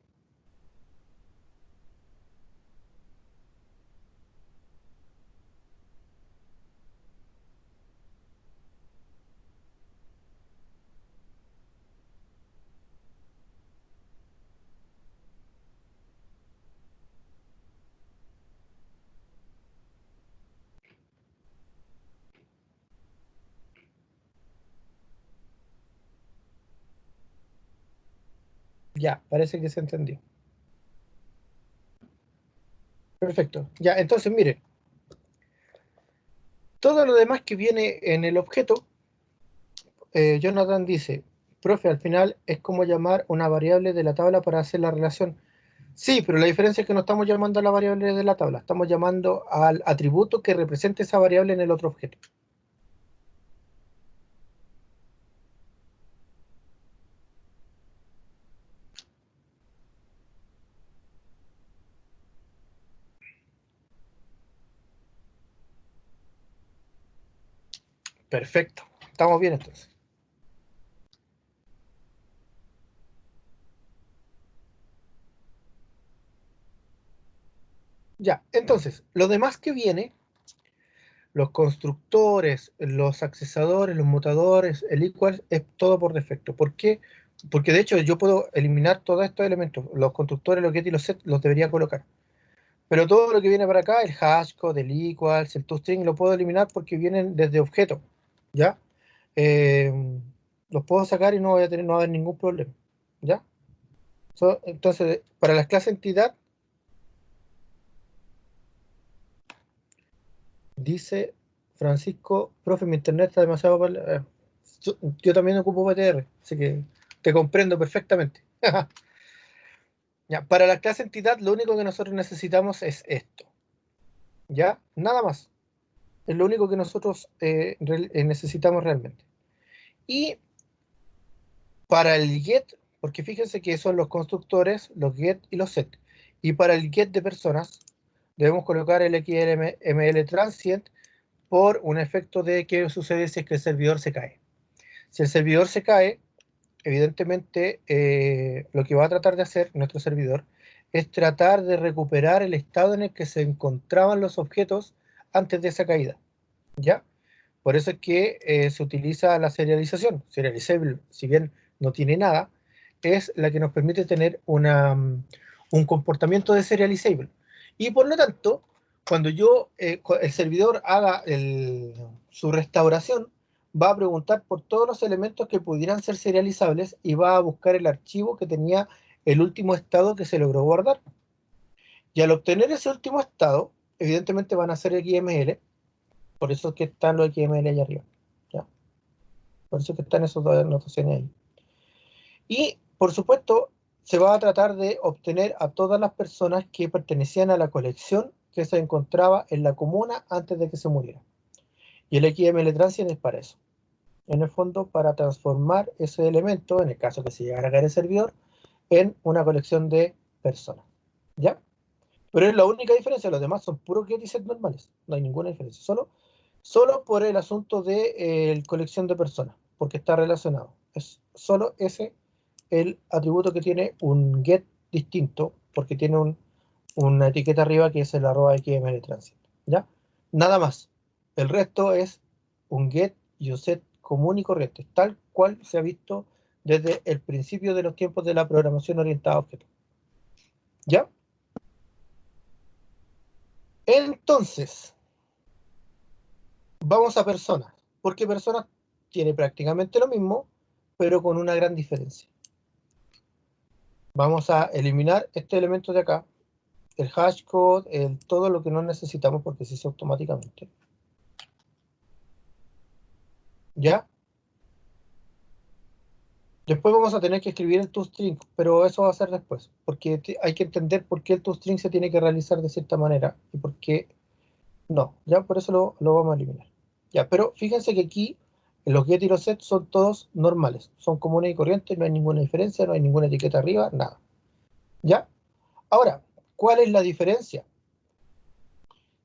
Ya, parece que se entendió. Perfecto. Ya, entonces mire, todo lo demás que viene en el objeto, Jonathan dice, profe, al final es como llamar una variable de la tabla para hacer la relación. Sí, pero la diferencia es que no estamos llamando a la variable de la tabla, estamos llamando al atributo que represente esa variable en el otro objeto. Perfecto, estamos bien entonces. Ya, entonces, lo demás que viene los constructores, los accesadores, los mutadores, el equal es todo por defecto. ¿Por qué? Porque de hecho yo puedo eliminar todos estos elementos. Los constructores, los get y los set los debería colocar. Pero todo lo que viene para acá, el hashcode, el equals, el toString, lo puedo eliminar porque vienen desde objetos, ¿ya? Eh, los puedo sacar y no voy a tener, no va a haber ningún problema, ¿ya? Entonces, para las clases entidad, dice Francisco, profe, mi internet está demasiado... yo también ocupo PTR, así que te comprendo perfectamente. Ya, para la clase entidad, lo único que nosotros necesitamos es esto, ¿ya? Nada más. Es lo único que nosotros necesitamos realmente. Y para el get, porque fíjense que son los constructores, los get y los set. Y para el get de personas, debemos colocar el XML transient por un efecto de qué sucede si es que el servidor se cae. Si el servidor se cae, evidentemente lo que va a tratar de hacer nuestro servidor es tratar de recuperar el estado en el que se encontraban los objetos antes de esa caída, ¿ya? Por eso es que se utiliza la serialización. Serializable, si bien no tiene nada, es la que nos permite tener un comportamiento de serializable. Y por lo tanto, cuando el servidor haga su restauración, va a preguntar por todos los elementos que pudieran ser serializables y va a buscar el archivo que tenía el último estado que se logró guardar. Y al obtener ese último estado, evidentemente van a ser XML, por eso es que están los XML allá arriba, ¿ya? Por eso es que están esas dos anotaciones ahí. Y, por supuesto, se va a tratar de obtener a todas las personas que pertenecían a la colección que se encontraba en la comuna antes de que se muriera. Y el XML transient es para eso. En el fondo, para transformar ese elemento, en el caso que se llegara a caer el servidor, en una colección de personas, ¿ya? Pero es la única diferencia, los demás son puros get y set normales, no hay ninguna diferencia, solo por el asunto de colección de personas, porque está relacionado. Es solo ese el atributo que tiene un get distinto, porque tiene una etiqueta arriba que es el @xml transit, ¿ya? Nada más. El resto es un get y un set común y corriente, tal cual se ha visto desde el principio de los tiempos de la programación orientada a objetos, ¿ya? Entonces, vamos a personas, porque personas tiene prácticamente lo mismo, pero con una gran diferencia. Vamos a eliminar este elemento de acá, el hashcode, todo lo que no necesitamos porque se hizo automáticamente. ¿Ya? Después vamos a tener que escribir el toString, pero eso va a ser después, porque hay que entender por qué el toString se tiene que realizar de cierta manera y por qué no. Ya, por eso lo vamos a eliminar. Ya, pero fíjense que aquí los get y los set son todos normales, son comunes y corrientes, no hay ninguna diferencia, no hay ninguna etiqueta arriba, nada. ¿Ya? Ahora, ¿cuál es la diferencia?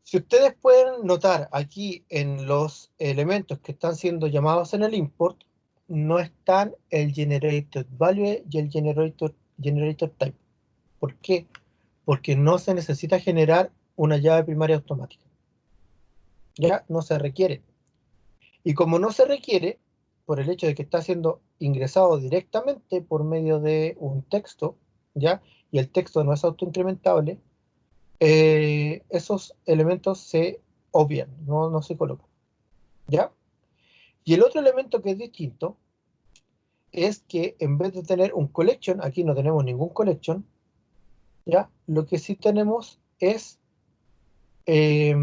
Si ustedes pueden notar aquí en los elementos que están siendo llamados en el import, no están el generated value y el generator type. ¿Por qué? Porque no se necesita generar una llave primaria automática. Ya no se requiere. Y como no se requiere, por el hecho de que está siendo ingresado directamente por medio de un texto, ¿ya? Y el texto no es autoincrementable, esos elementos se obvian, no se colocan, ¿ya? Y el otro elemento que es distinto es que en vez de tener un collection, aquí no tenemos ningún collection, ¿ya? Lo que sí tenemos es eh,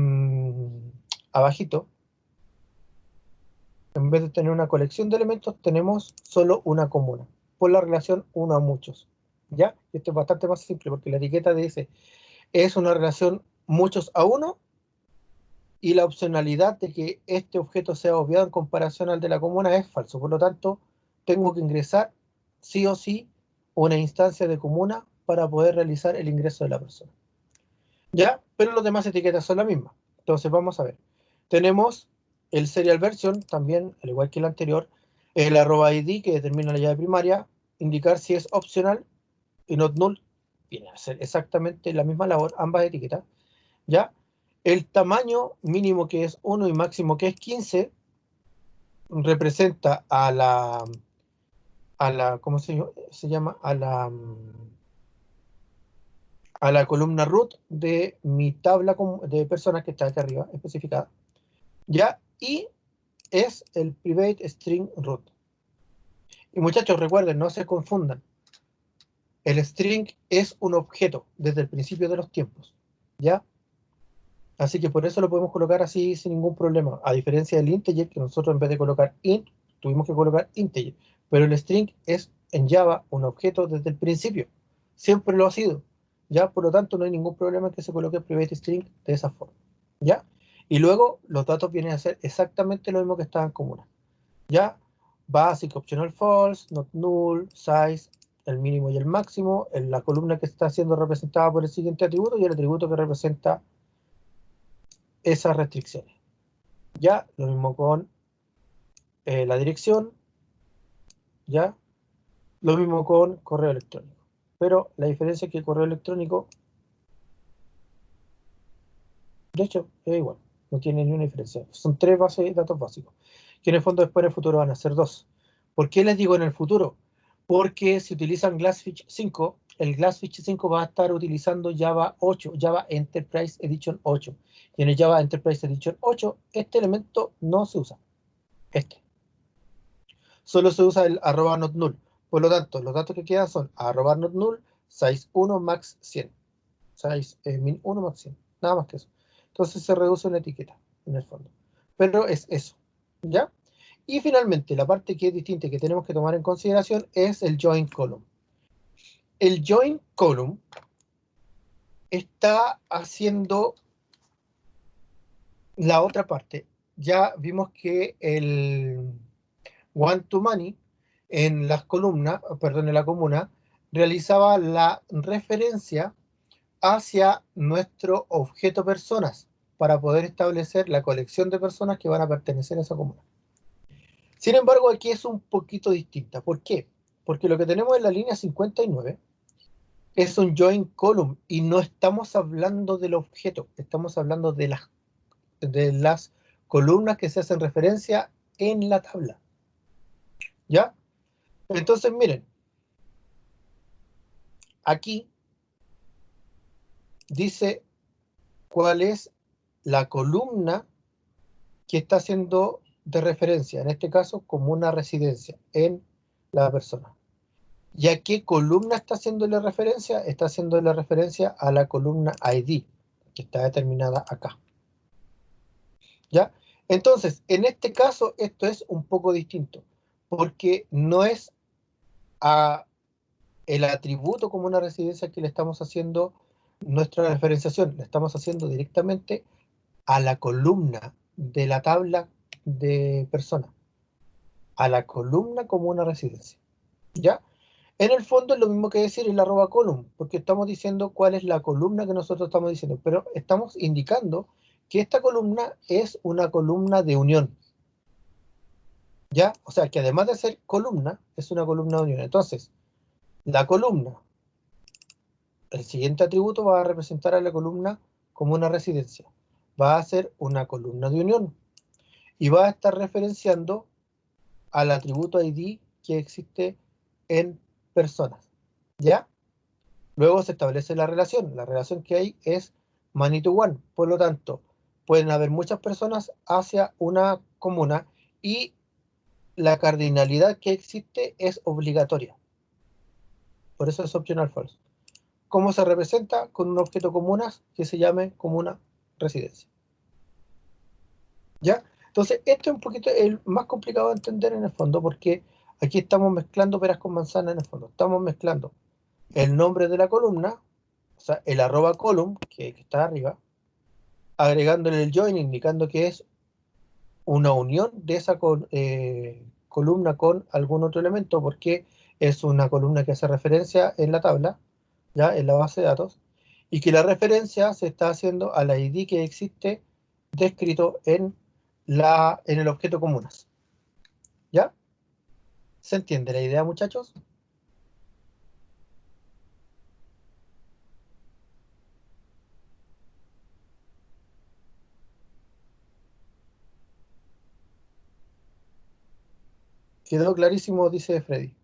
abajito, en vez de tener una colección de elementos, tenemos solo una comuna, por la relación uno a muchos, ¿ya? Esto es bastante más simple porque la etiqueta dice, es una relación muchos a uno, y la opcionalidad de que este objeto sea obviado en comparación al de la comuna es falso. Por lo tanto, tengo que ingresar sí o sí una instancia de comuna para poder realizar el ingreso de la persona. ¿Ya? Pero las demás etiquetas son las mismas. Entonces vamos a ver. Tenemos el serial version, también, al igual que el anterior, el @id que determina la llave primaria, indicar si es opcional y not null. Viene a ser exactamente la misma labor, ambas etiquetas. ¿Ya? El tamaño mínimo, que es 1, y máximo, que es 15, representa ¿cómo se llama? A la columna root de mi tabla de personas que está aquí arriba, especificada. ¿Ya? Y es el private string root. Y muchachos, recuerden, no se confundan. El string es un objeto desde el principio de los tiempos. ¿Ya? Así que por eso lo podemos colocar así sin ningún problema. A diferencia del integer, que nosotros en vez de colocar int, tuvimos que colocar integer. Pero el string es en Java un objeto desde el principio. Siempre lo ha sido. ¿Ya? Por lo tanto, no hay ningún problema en que se coloque private string de esa forma. ¿Ya? Y luego los datos vienen a ser exactamente lo mismo que estaban comunes. ¿Ya? Basic, optional false, not null, size, el mínimo y el máximo, en la columna que está siendo representada por el siguiente atributo y el atributo que representa esas restricciones. Ya, lo mismo con la dirección, ya, lo mismo con correo electrónico. Pero la diferencia es que el correo electrónico, de hecho, es igual, no tiene ninguna diferencia. Son 3 bases de datos básicos, que en el fondo después en el futuro van a ser 2. ¿Por qué les digo en el futuro? Porque si utilizan Glassfish 5, el Glassfish 5 va a estar utilizando Java 8, Java Enterprise Edition 8. Y en el Java Enterprise Edition 8, este elemento no se usa. Solo se usa el @not null. Por lo tanto, los datos que quedan son @not null, size 1, max 100. Size min 1, max 100. Nada más que eso. Entonces se reduce una etiqueta, en el fondo. Pero es eso, ¿ya? Y finalmente, la parte que es distinta y que tenemos que tomar en consideración es el join column. El join column está haciendo la otra parte. Ya vimos que el one to many en las columnas, perdón, en la comuna, realizaba la referencia hacia nuestro objeto personas para poder establecer la colección de personas que van a pertenecer a esa comuna. Sin embargo, aquí es un poquito distinta. ¿Por qué? Porque lo que tenemos en la línea 59 es un join column y no estamos hablando del objeto, estamos hablando de las columnas que se hacen referencia en la tabla. ¿Ya? Entonces, miren, aquí dice cuál es la columna que está haciendo de referencia, en este caso como una residencia en la persona. ¿Y a qué columna está haciéndole referencia? Está haciéndole referencia a la columna ID, que está determinada acá. ¿Ya? Entonces, en este caso, esto es un poco distinto, porque no es a el atributo como una residencia que le estamos haciendo nuestra referenciación, le estamos haciendo directamente a la columna de la tabla de personas, a la columna como una residencia, ¿ya? En el fondo es lo mismo que decir el @column, porque estamos diciendo cuál es la columna que nosotros estamos diciendo, pero estamos indicando que esta columna es una columna de unión, ¿ya? O sea, que además de ser columna, es una columna de unión. Entonces, la columna, el siguiente atributo va a representar a la columna como una residencia. Va a ser una columna de unión y va a estar referenciando al atributo ID que existe en personas, ¿ya? Luego se establece la relación que hay es many to one, por lo tanto, pueden haber muchas personas hacia una comuna y la cardinalidad que existe es obligatoria, por eso es optional false. ¿Cómo se representa? Con un objeto comunas que se llame comuna residencia, ¿ya? Entonces, esto es un poquito el más complicado de entender en el fondo, porque aquí estamos mezclando peras con manzanas en el fondo. Estamos mezclando el nombre de la columna, o sea, el @column, que está arriba, agregándole el join, indicando que es una unión de esa columna con algún otro elemento, porque es una columna que hace referencia en la tabla, ya en la base de datos, y que la referencia se está haciendo al ID que existe descrito en el objeto comunas. ¿Ya? ¿Se entiende la idea, muchachos? Quedó clarísimo, dice Freddy.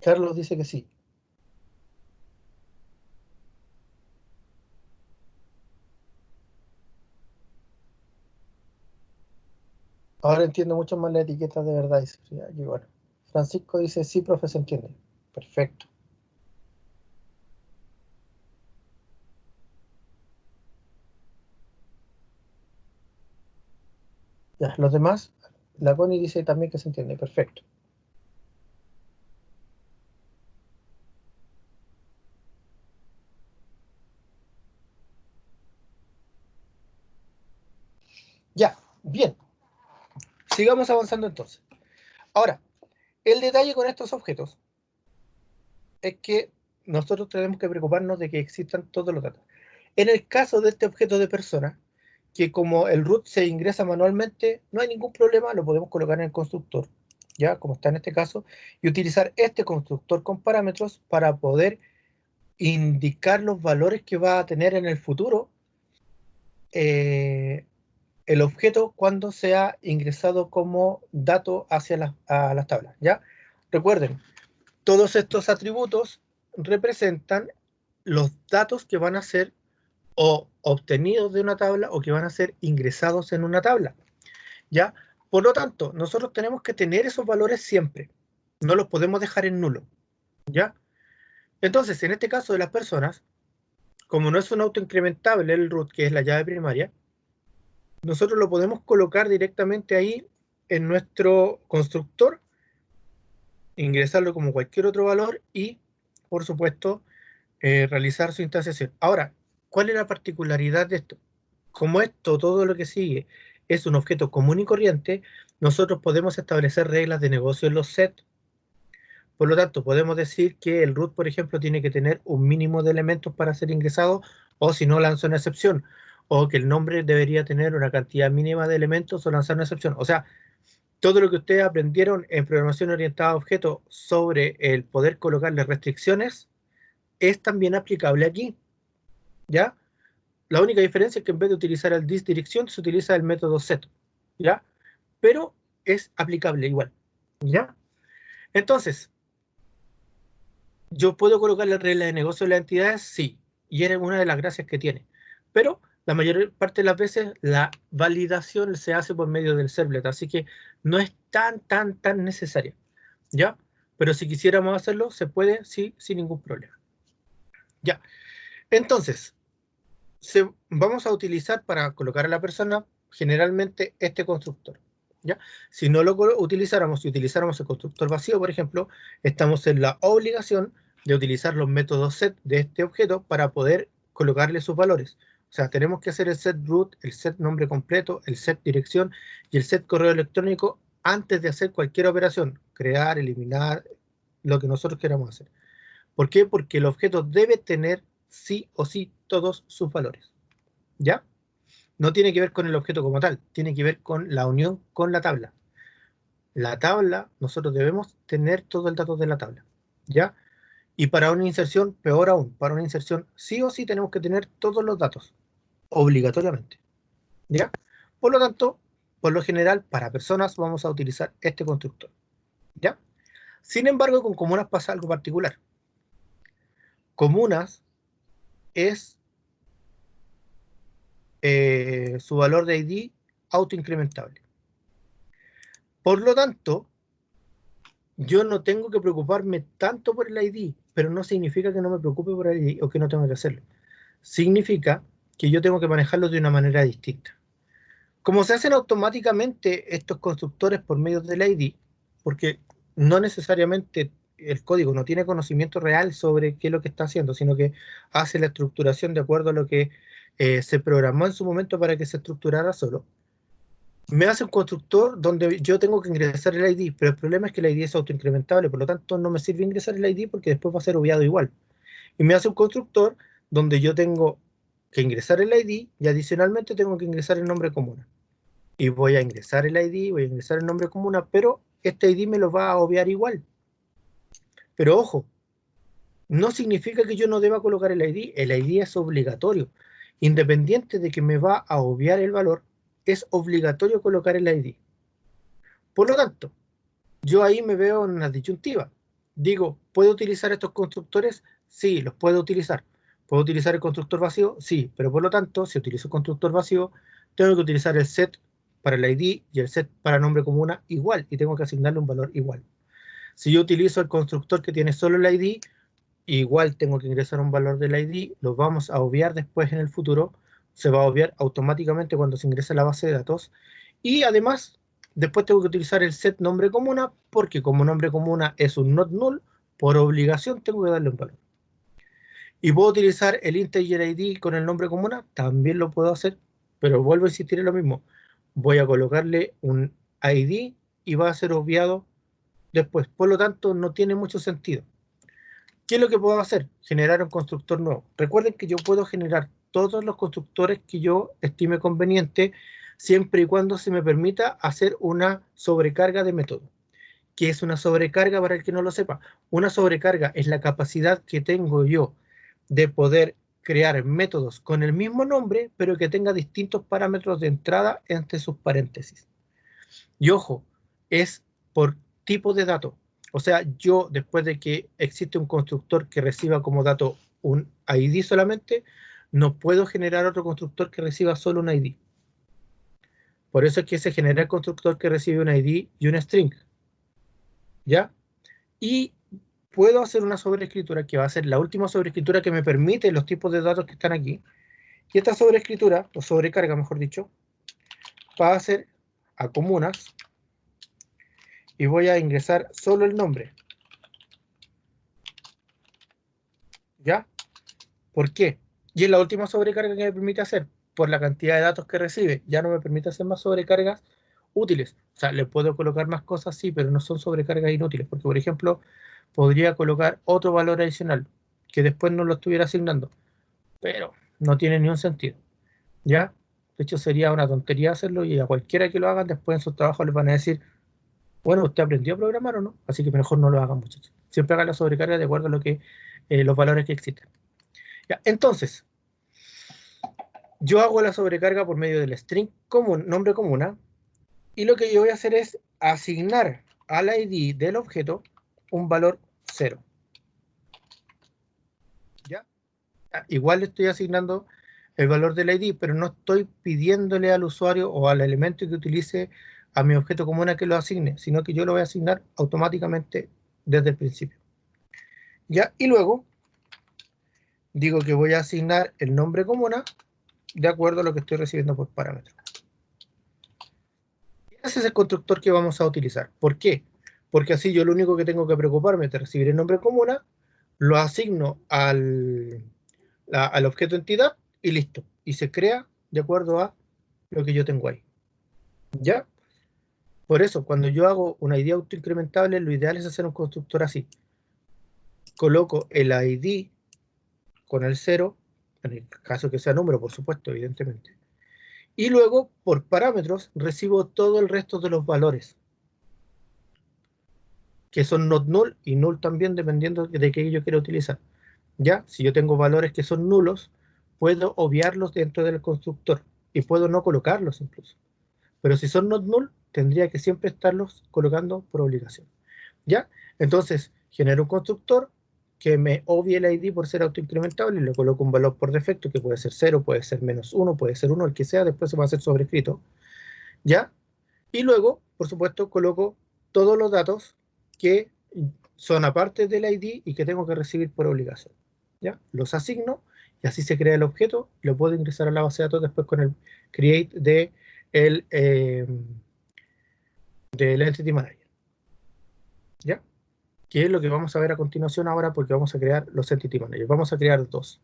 Carlos dice que sí. Ahora entiendo mucho más la etiqueta de verdad, dice. Y bueno. Francisco dice, sí, profe, se entiende. Perfecto. Ya, los demás, la Connie dice también que se entiende. Perfecto. Ya, bien. Sigamos avanzando entonces. Ahora, el detalle con estos objetos es que nosotros tenemos que preocuparnos de que existan todos los datos. En el caso de este objeto de persona, que como el root se ingresa manualmente, no hay ningún problema, lo podemos colocar en el constructor, ya como está en este caso, y utilizar este constructor con parámetros para poder indicar los valores que va a tener en el futuro eh, el objeto cuando sea ingresado como dato hacia a las tablas, ¿ya? Recuerden, todos estos atributos representan los datos que van a ser o obtenidos de una tabla o que van a ser ingresados en una tabla, ¿ya? Por lo tanto, nosotros tenemos que tener esos valores siempre. No los podemos dejar en nulo, ¿ya? Entonces, en este caso de las personas, como no es un autoincrementable el root, que es la llave primaria, nosotros lo podemos colocar directamente ahí en nuestro constructor, ingresarlo como cualquier otro valor y, por supuesto, realizar su instanciación. Ahora, ¿cuál es la particularidad de esto? Como esto, todo lo que sigue, es un objeto común y corriente, nosotros podemos establecer reglas de negocio en los sets. Por lo tanto, podemos decir que el root, por ejemplo, tiene que tener un mínimo de elementos para ser ingresado, o si no, lanza una excepción. O que el nombre debería tener una cantidad mínima de elementos o lanzar una excepción. O sea, todo lo que ustedes aprendieron en programación orientada a objetos sobre el poder colocarle restricciones es también aplicable aquí, ¿ya? La única diferencia es que en vez de utilizar el disdirección, se utiliza el método set, ¿ya? Pero es aplicable igual, ¿ya? Entonces, ¿yo puedo colocar la regla de negocio de las entidades? Sí, y era una de las gracias que tiene. Pero la mayor parte de las veces la validación se hace por medio del servlet, así que no es tan necesaria, ¿ya? Pero si quisiéramos hacerlo, se puede, sí, sin ningún problema. Ya, entonces, vamos a utilizar para colocar a la persona generalmente este constructor, ¿ya? Si no lo utilizáramos, si utilizáramos el constructor vacío, por ejemplo, estamos en la obligación de utilizar los métodos set de este objeto para poder colocarle sus valores. O sea, tenemos que hacer el set root, el set nombre completo, el set dirección y el set correo electrónico antes de hacer cualquier operación, crear, eliminar, lo que nosotros queramos hacer. ¿Por qué? Porque el objeto debe tener sí o sí todos sus valores, ¿ya? No tiene que ver con el objeto como tal, tiene que ver con la unión con la tabla. La tabla, nosotros debemos tener todo el dato de la tabla, ¿ya? Y para una inserción, peor aún, para una inserción sí o sí tenemos que tener todos los datos, obligatoriamente, ¿ya? Por lo tanto, por lo general, para personas vamos a utilizar este constructor, ¿ya? Sin embargo, con comunas pasa algo particular. Comunas es su valor de ID autoincrementable. Por lo tanto, yo no tengo que preocuparme tanto por el ID, pero no significa que no me preocupe por el ID o que no tengo que hacerlo. Significa que yo tengo que manejarlo de una manera distinta. Como se hacen automáticamente estos constructores por medio del ID, porque no necesariamente el código no tiene conocimiento real sobre qué es lo que está haciendo, sino que hace la estructuración de acuerdo a lo que se programó en su momento para que se estructurara solo. Me hace un constructor donde yo tengo que ingresar el ID, pero el problema es que el ID es autoincrementable, por lo tanto no me sirve ingresar el ID porque después va a ser obviado igual. Y me hace un constructor donde yo tengo que ingresar el ID y adicionalmente tengo que ingresar el nombre común. Y voy a ingresar el ID, voy a ingresar el nombre común, pero este ID me lo va a obviar igual. Pero ojo, no significa que yo no deba colocar el ID es obligatorio. Independiente de que me va a obviar el valor, es obligatorio colocar el ID. Por lo tanto, yo ahí me veo en una disyuntiva. Digo, ¿puedo utilizar estos constructores? Sí, los puedo utilizar. ¿Puedo utilizar el constructor vacío? Sí, pero por lo tanto, si utilizo el constructor vacío, tengo que utilizar el set para el ID y el set para nombre comuna igual, y tengo que asignarle un valor igual. Si yo utilizo el constructor que tiene solo el ID, igual tengo que ingresar un valor del ID, lo vamos a obviar después en el futuro, se va a obviar automáticamente cuando se ingresa a la base de datos, y además, después tengo que utilizar el set nombre comuna, porque como nombre comuna es un not null, por obligación tengo que darle un valor. Y puedo utilizar el integer ID con el nombre comuna, también lo puedo hacer, pero vuelvo a insistir en lo mismo, voy a colocarle un ID y va a ser obviado después, por lo tanto no tiene mucho sentido. ¿Qué es lo que puedo hacer? Generar un constructor nuevo. Recuerden que yo puedo generar todos los constructores que yo estime conveniente, siempre y cuando se me permita hacer una sobrecarga de método. ¿Qué es una sobrecarga para el que no lo sepa? Una sobrecarga es la capacidad que tengo yo de poder crear métodos con el mismo nombre, pero que tenga distintos parámetros de entrada entre sus paréntesis. Y ojo, es por tipo de dato. O sea, yo después de que existe un constructor que reciba como dato un ID solamente, no puedo generar otro constructor que reciba solo un ID. Por eso es que se genera el constructor que recibe un ID y un string. ¿Ya? Y puedo hacer una sobreescritura que va a ser la última sobreescritura que me permite los tipos de datos que están aquí. Y esta sobreescritura, o sobrecarga mejor dicho, va a ser a comunas y voy a ingresar solo el nombre. ¿Ya? ¿Por qué? Y es la última sobrecarga que me permite hacer, por la cantidad de datos que recibe. Ya no me permite hacer más sobrecargas útiles. O sea, le puedo colocar más cosas, sí, pero no son sobrecargas inútiles. Porque, por ejemplo, podría colocar otro valor adicional que después no lo estuviera asignando. Pero no tiene ni un sentido. ¿Ya? De hecho, sería una tontería hacerlo y a cualquiera que lo hagan después en su trabajo les van a decir, bueno, ¿usted aprendió a programar o no? Así que mejor no lo hagan, muchachos. Siempre hagan la sobrecarga de acuerdo a lo que, los valores que existen. ¿Ya? Entonces, yo hago la sobrecarga por medio del string común, nombre comuna, y lo que yo voy a hacer es asignar al ID del objeto un valor 0. ¿Ya? Igual le estoy asignando el valor del ID, pero no estoy pidiéndole al usuario o al elemento que utilice a mi objeto común a que lo asigne, sino que yo lo voy a asignar automáticamente desde el principio. ¿Ya? Y luego digo que voy a asignar el nombre comuna de acuerdo a lo que estoy recibiendo por parámetro. Ese es el constructor que vamos a utilizar. ¿Por qué? Porque así yo lo único que tengo que preocuparme es de recibir el nombre comuna, lo asigno al objeto entidad y listo. Y se crea de acuerdo a lo que yo tengo ahí. ¿Ya? Por eso, cuando yo hago una ID autoincrementable, lo ideal es hacer un constructor así. Coloco el ID con el 0, en el caso que sea número, por supuesto, evidentemente. Y luego, por parámetros, recibo todo el resto de los valores, que son not null y null también, dependiendo de qué yo quiera utilizar. ¿Ya? Si yo tengo valores que son nulos, puedo obviarlos dentro del constructor y puedo no colocarlos incluso. Pero si son not null, tendría que siempre estarlos colocando por obligación. ¿Ya? Entonces, genero un constructor que me obvie el ID por ser autoincrementable y le coloco un valor por defecto, que puede ser 0, puede ser -1, puede ser 1, el que sea, después se va a hacer sobrescrito. ¿Ya? Y luego, por supuesto, coloco todos los datos que son aparte del ID y que tengo que recibir por obligación. ¿Ya? Los asigno y así se crea el objeto. Lo puedo ingresar a la base de datos después con el create del Entity Manager. ¿Ya? Que es lo que vamos a ver a continuación ahora porque vamos a crear los Entity Managers. Vamos a crear dos.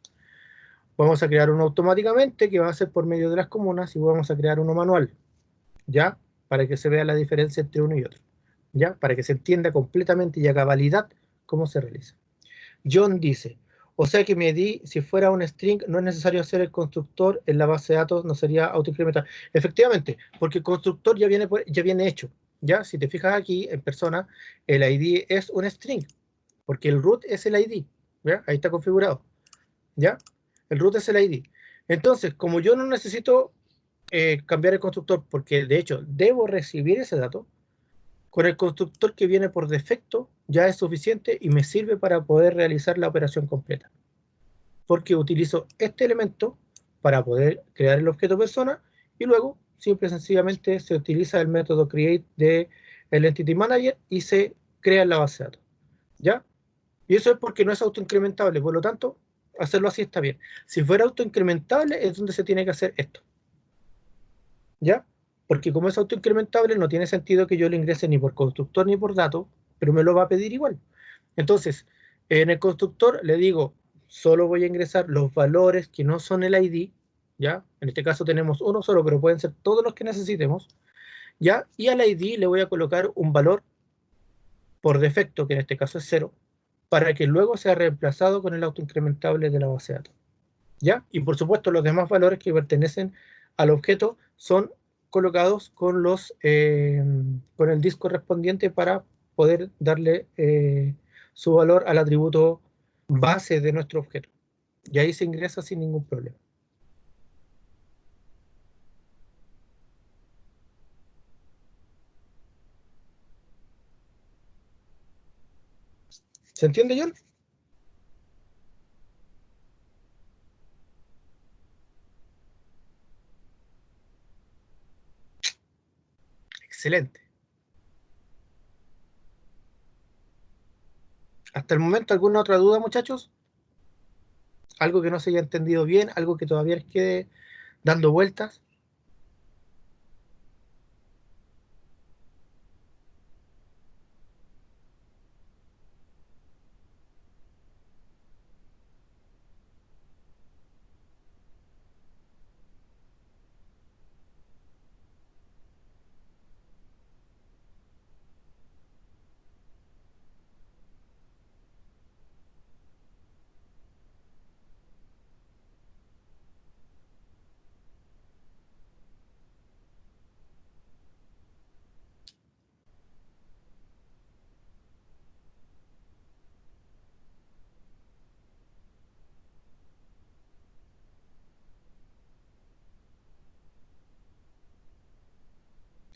Vamos a crear uno automáticamente que va a ser por medio de las comunas y vamos a crear uno manual. ¿Ya? Para que se vea la diferencia entre uno y otro. ¿Ya? Para que se entienda completamente y a cabalidad cómo se realiza. John dice, o sea que mi ID, si fuera un string, no es necesario hacer el constructor en la base de datos, no sería autoincremental. Efectivamente, porque el constructor ya viene hecho. ¿Ya? Si te fijas aquí en persona, el ID es un string, porque el root es el ID. ¿Ya? Ahí está configurado. ¿Ya? El root es el ID. Entonces, como yo no necesito cambiar el constructor, porque de hecho debo recibir ese dato, con el constructor que viene por defecto ya es suficiente y me sirve para poder realizar la operación completa. Porque utilizo este elemento para poder crear el objeto persona y luego, simple y sencillamente, se utiliza el método create de el Entity Manager y se crea la base de datos. ¿Ya? Y eso es porque no es autoincrementable, por lo tanto, hacerlo así está bien. Si fuera autoincrementable es donde se tiene que hacer esto. ¿Ya? Porque como es autoincrementable, no tiene sentido que yo lo ingrese ni por constructor ni por dato, pero me lo va a pedir igual. Entonces, en el constructor le digo, solo voy a ingresar los valores que no son el ID, ¿ya? En este caso tenemos uno solo, pero pueden ser todos los que necesitemos, ¿ya? Y al ID le voy a colocar un valor por defecto, que en este caso es cero, para que luego sea reemplazado con el autoincrementable de la base de datos. ¿Ya? Y por supuesto los demás valores que pertenecen al objeto son colocados con el disco correspondiente para poder darle su valor al atributo base de nuestro objeto. Y ahí se ingresa sin ningún problema. ¿Se entiende, John? Excelente. Hasta el momento, ¿alguna otra duda, muchachos? ¿Algo que no se haya entendido bien? ¿Algo que todavía les quede dando vueltas?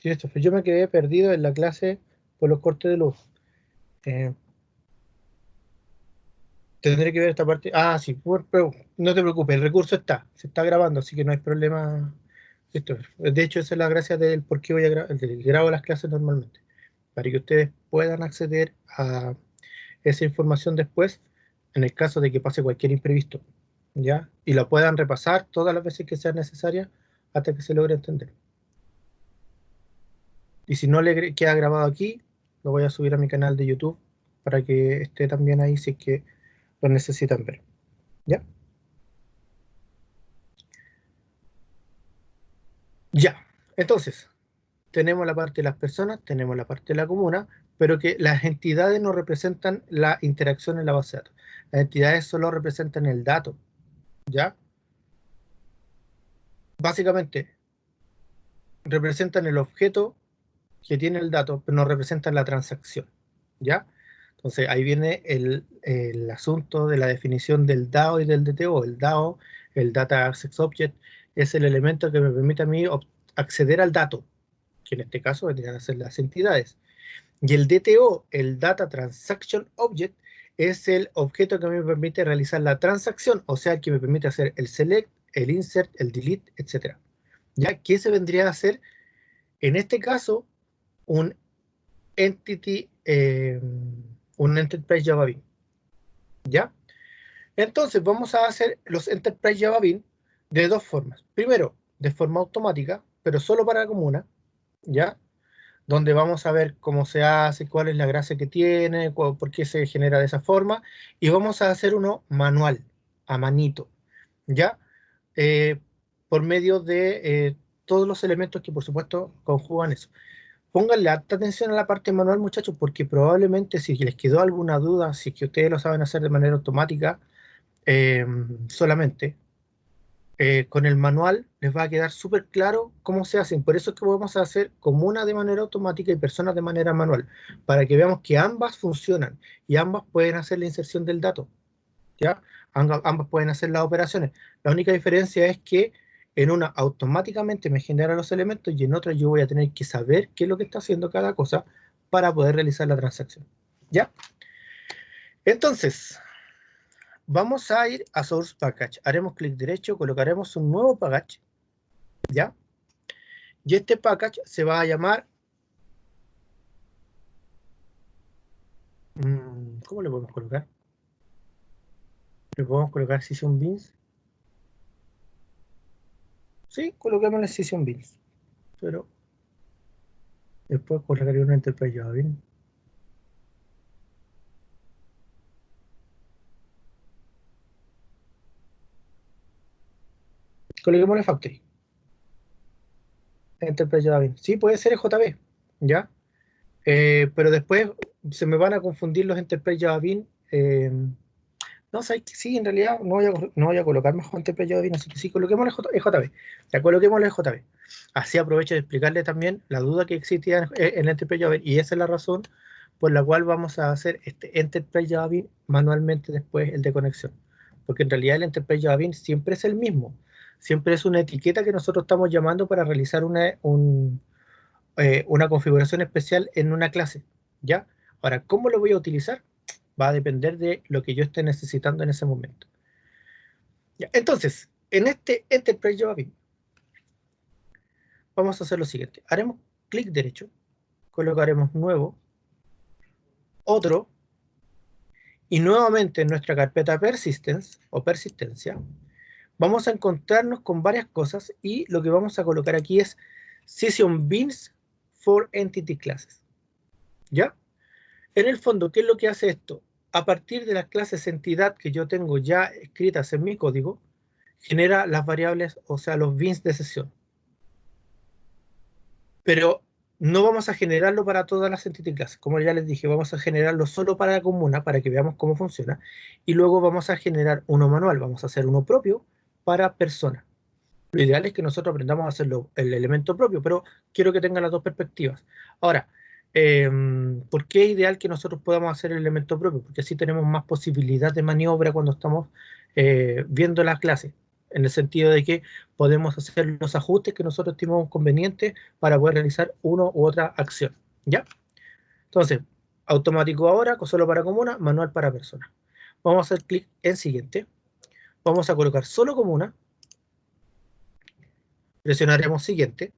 Sí, esto fue. Yo me quedé perdido en la clase por los cortes de luz. Eh, Tendré que ver esta parte. Ah, sí, pero no te preocupes, el recurso está, se está grabando, así que no hay problema. De hecho, esa es la gracia del por qué voy a grabo las clases normalmente, para que ustedes puedan acceder a esa información después, en el caso de que pase cualquier imprevisto, ¿ya? Y la puedan repasar todas las veces que sea necesaria hasta que se logre entender. Y si no le queda grabado aquí, lo voy a subir a mi canal de YouTube para que esté también ahí si es que lo necesitan ver, ¿ya? Ya, entonces, tenemos la parte de las personas, tenemos la parte de la comuna, pero que las entidades no representan la interacción en la base de datos. Las entidades solo representan el dato, ¿ya? Básicamente, representan el objeto que tiene el dato, pero no representan la transacción, ¿ya? Entonces, ahí viene el asunto de la definición del DAO y del DTO. El DAO, el Data Access Object, es el elemento que me permite a mí acceder al dato, que en este caso vendrían a ser las entidades. Y el DTO, el Data Transaction Object, es el objeto que me permite realizar la transacción, o sea, que me permite hacer el select, el insert, el delete, etc. ¿Ya? ¿Qué se vendría a hacer? En este caso, un entity, un Enterprise Java Bean. ¿Ya? Entonces, vamos a hacer los Enterprise Java Bean de dos formas. Primero, de forma automática, pero solo para la comuna, ¿ya? Donde vamos a ver cómo se hace, cuál es la gracia que tiene, por qué se genera de esa forma, y vamos a hacer uno manual, a manito, ¿ya? Eh, por medio de todos los elementos que por supuesto conjugan eso. Pónganle alta atención a la parte manual, muchachos, porque probablemente si les quedó alguna duda, si es que ustedes lo saben hacer de manera automática, eh, solamente, con el manual les va a quedar súper claro cómo se hacen. Por eso es que vamos a hacer comuna de manera automática y personas de manera manual, para que veamos que ambas funcionan y ambas pueden hacer la inserción del dato, ¿ya? Ambas pueden hacer las operaciones. La única diferencia es que en una automáticamente me genera los elementos y en otra yo voy a tener que saber qué es lo que está haciendo cada cosa para poder realizar la transacción. ¿Ya? Entonces, vamos a ir a Source Package. Haremos clic derecho, colocaremos un nuevo package. ¿Ya? Y este package se va a llamar... ¿cómo le podemos colocar? Le podemos colocar Session Beans. Sí, coloquémosle Session Beans. Pero después colocaré una Enterprise Java Bean. Coloquémosle Factory. Enterprise Java Bean. Sí, puede ser JB. ¿Ya? Pero después se me van a confundir los Enterprise Java Bean. No, ¿sabes qué? Sí, en realidad no voy a colocar mejor Enterprise Java Bean, así que sí, coloquémosle JB. Ya coloquémosle JB. Así aprovecho de explicarle también la duda que existía en Enterprise Java Bean, y esa es la razón por la cual vamos a hacer este Enterprise Java Bean manualmente después el de conexión. Porque en realidad el Enterprise Java Bean siempre es el mismo. Siempre es una etiqueta que nosotros estamos llamando para realizar una configuración especial en una clase, ¿ya? Ahora, ¿cómo lo voy a utilizar? Va a depender de lo que yo esté necesitando en ese momento. ¿Ya? Entonces, en este Enterprise Java Bean, vamos a hacer lo siguiente. Haremos clic derecho, colocaremos nuevo, otro, y nuevamente en nuestra carpeta persistence o persistencia, vamos a encontrarnos con varias cosas y lo que vamos a colocar aquí es Session Beans for Entity Classes, ¿ya? En el fondo, ¿qué es lo que hace esto? A partir de las clases entidad que yo tengo ya escritas en mi código, genera las variables, o sea, los beans de sesión. Pero no vamos a generarlo para todas las entity classes. Como ya les dije, vamos a generarlo solo para la comuna, para que veamos cómo funciona. Y luego vamos a generar uno manual, vamos a hacer uno propio para persona. Lo ideal es que nosotros aprendamos a hacerlo el elemento propio, pero quiero que tengan las dos perspectivas. Ahora, ¿por qué es ideal que nosotros podamos hacer el elemento propio? Porque así tenemos más posibilidad de maniobra cuando estamos viendo la clase, en el sentido de que podemos hacer los ajustes que nosotros estimamos convenientes para poder realizar una u otra acción. ¿Ya? Entonces, automático ahora, solo para comuna, manual para persona. Vamos a hacer clic en siguiente. Vamos a colocar solo comuna. Presionaremos siguiente.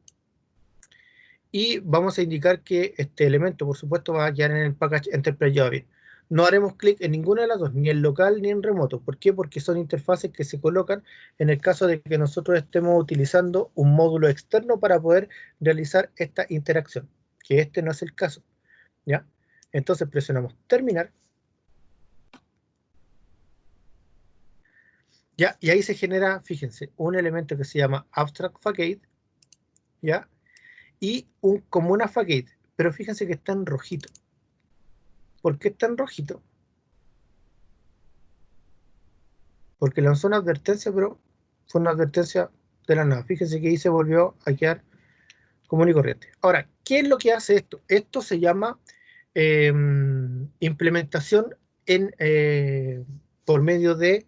Y vamos a indicar que este elemento, por supuesto, va a quedar en el package Enterprise Java Bean. No haremos clic en ninguna de las dos, ni en local ni en remoto. ¿Por qué? Porque son interfaces que se colocan en el caso de que nosotros estemos utilizando un módulo externo para poder realizar esta interacción, que este no es el caso, ¿ya? Entonces presionamos terminar, ¿ya? Y ahí se genera, fíjense, un elemento que se llama Abstract Facade, ¿ya? Y como una facade, pero fíjense que está en rojito. ¿Por qué está en rojito? Porque lanzó una advertencia, pero fue una advertencia de la nada. Fíjense que ahí se volvió a quedar común y corriente. Ahora, ¿qué es lo que hace esto? Esto se llama implementación por medio de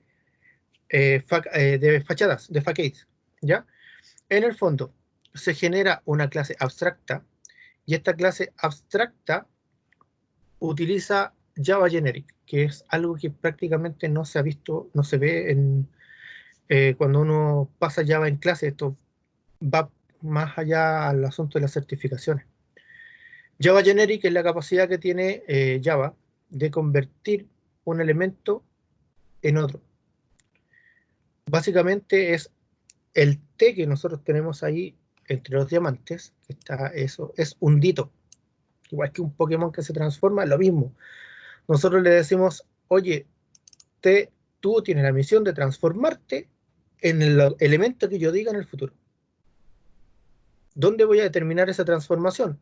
fachadas, de facades, ¿ya? En el fondo, se genera una clase abstracta y esta clase abstracta utiliza Java Generic, que es algo que prácticamente no se ha visto, no se ve cuando uno pasa Java en clase. Esto va más allá al asunto de las certificaciones. Java Generic es la capacidad que tiene Java de convertir un elemento en otro. Básicamente es el T que nosotros tenemos ahí entre los diamantes, que está eso, es un dito. Igual que un Pokémon que se transforma, es lo mismo. Nosotros le decimos, oye, tú tienes la misión de transformarte en el elemento que yo diga en el futuro. ¿Dónde voy a determinar esa transformación?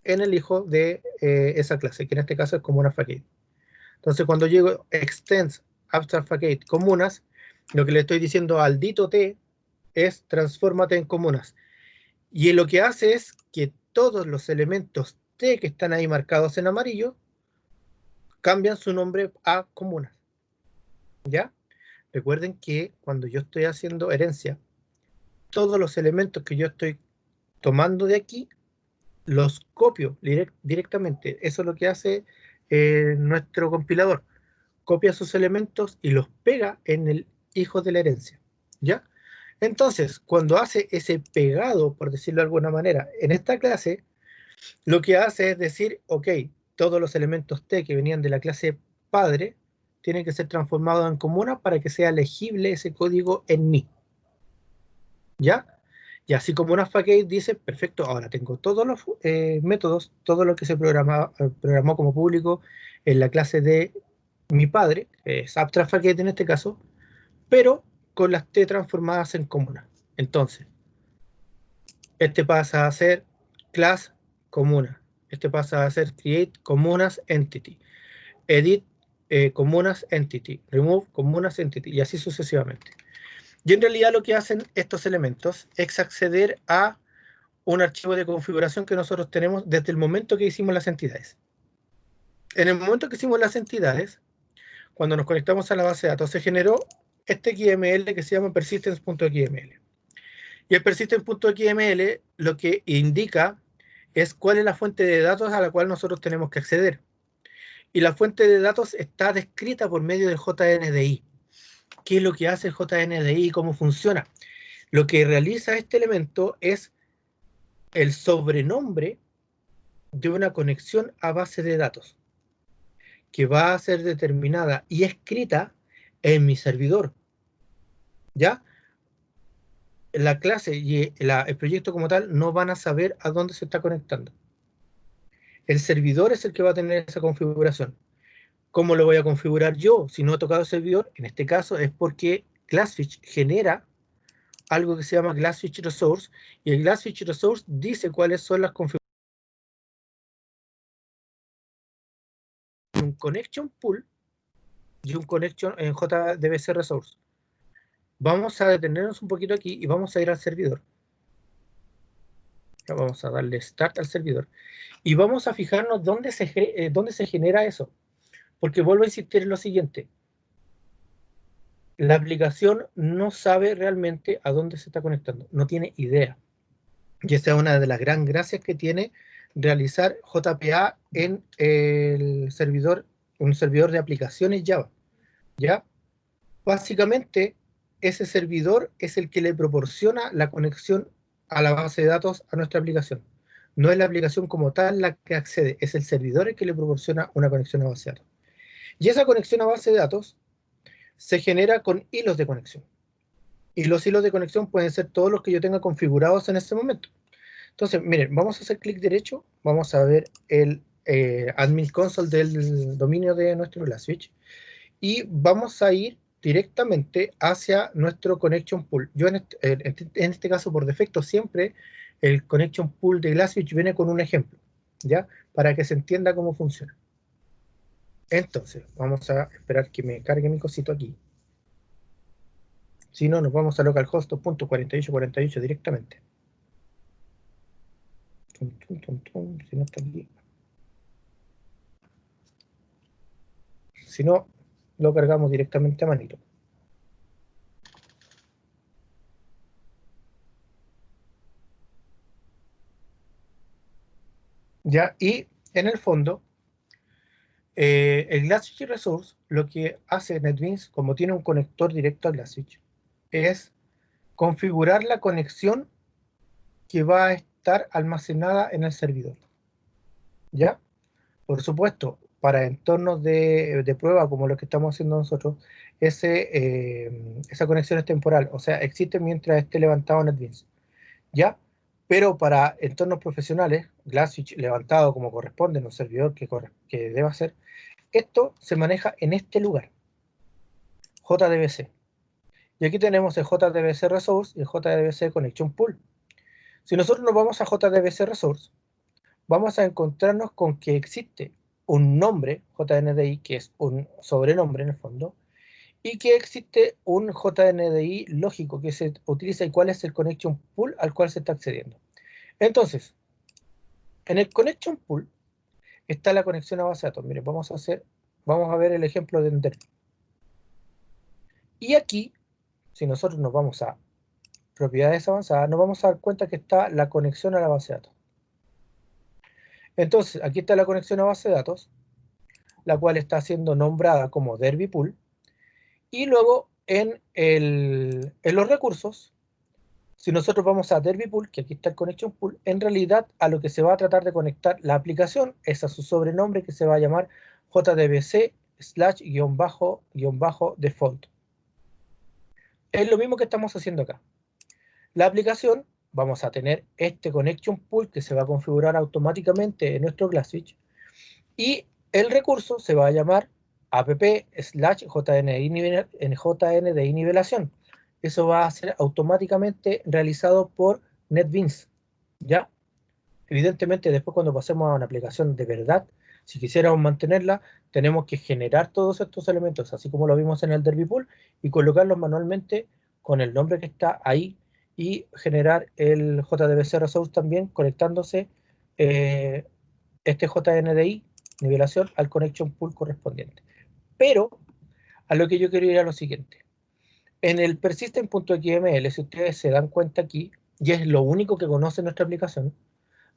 En el hijo de esa clase, que en este caso es como una facade. Entonces, cuando llego extends abstract facade comunas, lo que le estoy diciendo al dito T es transfórmate en comunas. Y lo que hace es que todos los elementos T que están ahí marcados en amarillo cambian su nombre a comunas. ¿Ya? recuerden que cuando yo estoy haciendo herencia, todos los elementos que yo estoy tomando de aquí, los copio directamente. Eso es lo que hace nuestro compilador. Copia sus elementos y los pega en el hijo de la herencia, ¿ya? Entonces, cuando hace ese pegado, por decirlo de alguna manera, en esta clase, lo que hace es decir, ok, todos los elementos T que venían de la clase padre tienen que ser transformados en comuna para que sea legible ese código en mí, ¿ya? Y así como una facade dice, perfecto, ahora tengo todos los métodos, todo lo que se programó como público en la clase de mi padre, que es abstract facade en este caso, pero con las T transformadas en comuna. Entonces, este pasa a ser class comuna, este pasa a ser create comunas entity, edit comunas entity, remove comunas entity, y así sucesivamente. Y en realidad lo que hacen estos elementos es acceder a un archivo de configuración que nosotros tenemos desde el momento que hicimos las entidades. En el momento que hicimos las entidades, cuando nos conectamos a la base de datos, se generó este XML que se llama persistence.xml. Y el persistence.xml lo que indica es cuál es la fuente de datos a la cual nosotros tenemos que acceder. Y la fuente de datos está descrita por medio del JNDI. ¿Qué es lo que hace el JNDI y cómo funciona? Lo que realiza este elemento es el sobrenombre de una conexión a base de datos que va a ser determinada y escrita en mi servidor, ¿ya? La clase y el proyecto como tal no van a saber a dónde se está conectando. El servidor es el que va a tener esa configuración. ¿Cómo lo voy a configurar yo? Si no he tocado el servidor, en este caso es porque Glassfish genera algo que se llama Glassfish Resource, y el Glassfish Resource dice cuáles son las configuraciones. Un connection pool y un connection en JDBC Resource. Vamos a detenernos un poquito aquí y vamos a ir al servidor. Vamos a darle start al servidor y vamos a fijarnos dónde se genera eso, porque vuelvo a insistir en lo siguiente: la aplicación no sabe realmente a dónde se está conectando, no tiene idea, y esa es una de las gran gracias que tiene realizar JPA en el servidor, un servidor de aplicaciones Java, ¿ya? Básicamente, ese servidor es el que le proporciona la conexión a la base de datos a nuestra aplicación. No es la aplicación como tal la que accede, es el servidor el que le proporciona una conexión a base de datos. Y esa conexión a base de datos se genera con hilos de conexión. Y los hilos de conexión pueden ser todos los que yo tenga configurados en este momento. Entonces, miren, vamos a hacer clic derecho, vamos a ver el admin console del dominio de nuestro Glassfish y vamos a ir directamente hacia nuestro connection pool. Yo en este caso, por defecto, siempre el connection pool de Glassfish viene con un ejemplo, ¿ya? Para que se entienda cómo funciona. Entonces, vamos a esperar que me cargue mi cosito aquí. Si no, nos vamos a localhost.4848 directamente. Si no está aquí. Si no, lo cargamos directamente a manito. ¿Ya? Y en el fondo, el Glassfish Resource, lo que hace NetBeans, como tiene un conector directo a Glassfish, es configurar la conexión que va a estar almacenada en el servidor. ¿Ya? Por supuesto, para entornos de prueba como los que estamos haciendo nosotros, esa conexión es temporal, o sea, existe mientras esté levantado NetBeans. ¿Ya? Pero para entornos profesionales, Glassfish levantado como corresponde en un servidor que deba ser, esto se maneja en este lugar, JDBC. Y aquí tenemos el JDBC Resource y el JDBC Connection Pool. Si nosotros nos vamos a JDBC Resource, vamos a encontrarnos con que existe un nombre, JNDI, que es un sobrenombre en el fondo, y que existe un JNDI lógico que se utiliza y cuál es el Connection Pool al cual se está accediendo. Entonces, en el Connection Pool está la conexión a base de datos. Miren, vamos a ver el ejemplo de Ender. Y aquí, si nosotros nos vamos a propiedades avanzadas, nos vamos a dar cuenta que está la conexión a la base de datos. Entonces, aquí está la conexión a base de datos, la cual está siendo nombrada como Derby Pool. Y luego en los recursos, si nosotros vamos a Derby Pool, que aquí está el Connection Pool, en realidad a lo que se va a tratar de conectar la aplicación es a su sobrenombre que se va a llamar JDBC/default. Es lo mismo que estamos haciendo acá. La aplicación, vamos a tener este Connection Pool que se va a configurar automáticamente en nuestro Glassfish, y el recurso se va a llamar app/JNDI nivelación. Eso va a ser automáticamente realizado por NetBeans, ¿ya? Evidentemente, después cuando pasemos a una aplicación de verdad, si quisiéramos mantenerla, tenemos que generar todos estos elementos, así como lo vimos en el Derby Pool, y colocarlos manualmente con el nombre que está ahí, y generar el JDBC Resource también, conectándose este JNDI nivelación al connection pool correspondiente. Pero a lo que yo quiero ir a lo siguiente. En el persistent.xml, si ustedes se dan cuenta aquí, y es lo único que conoce nuestra aplicación,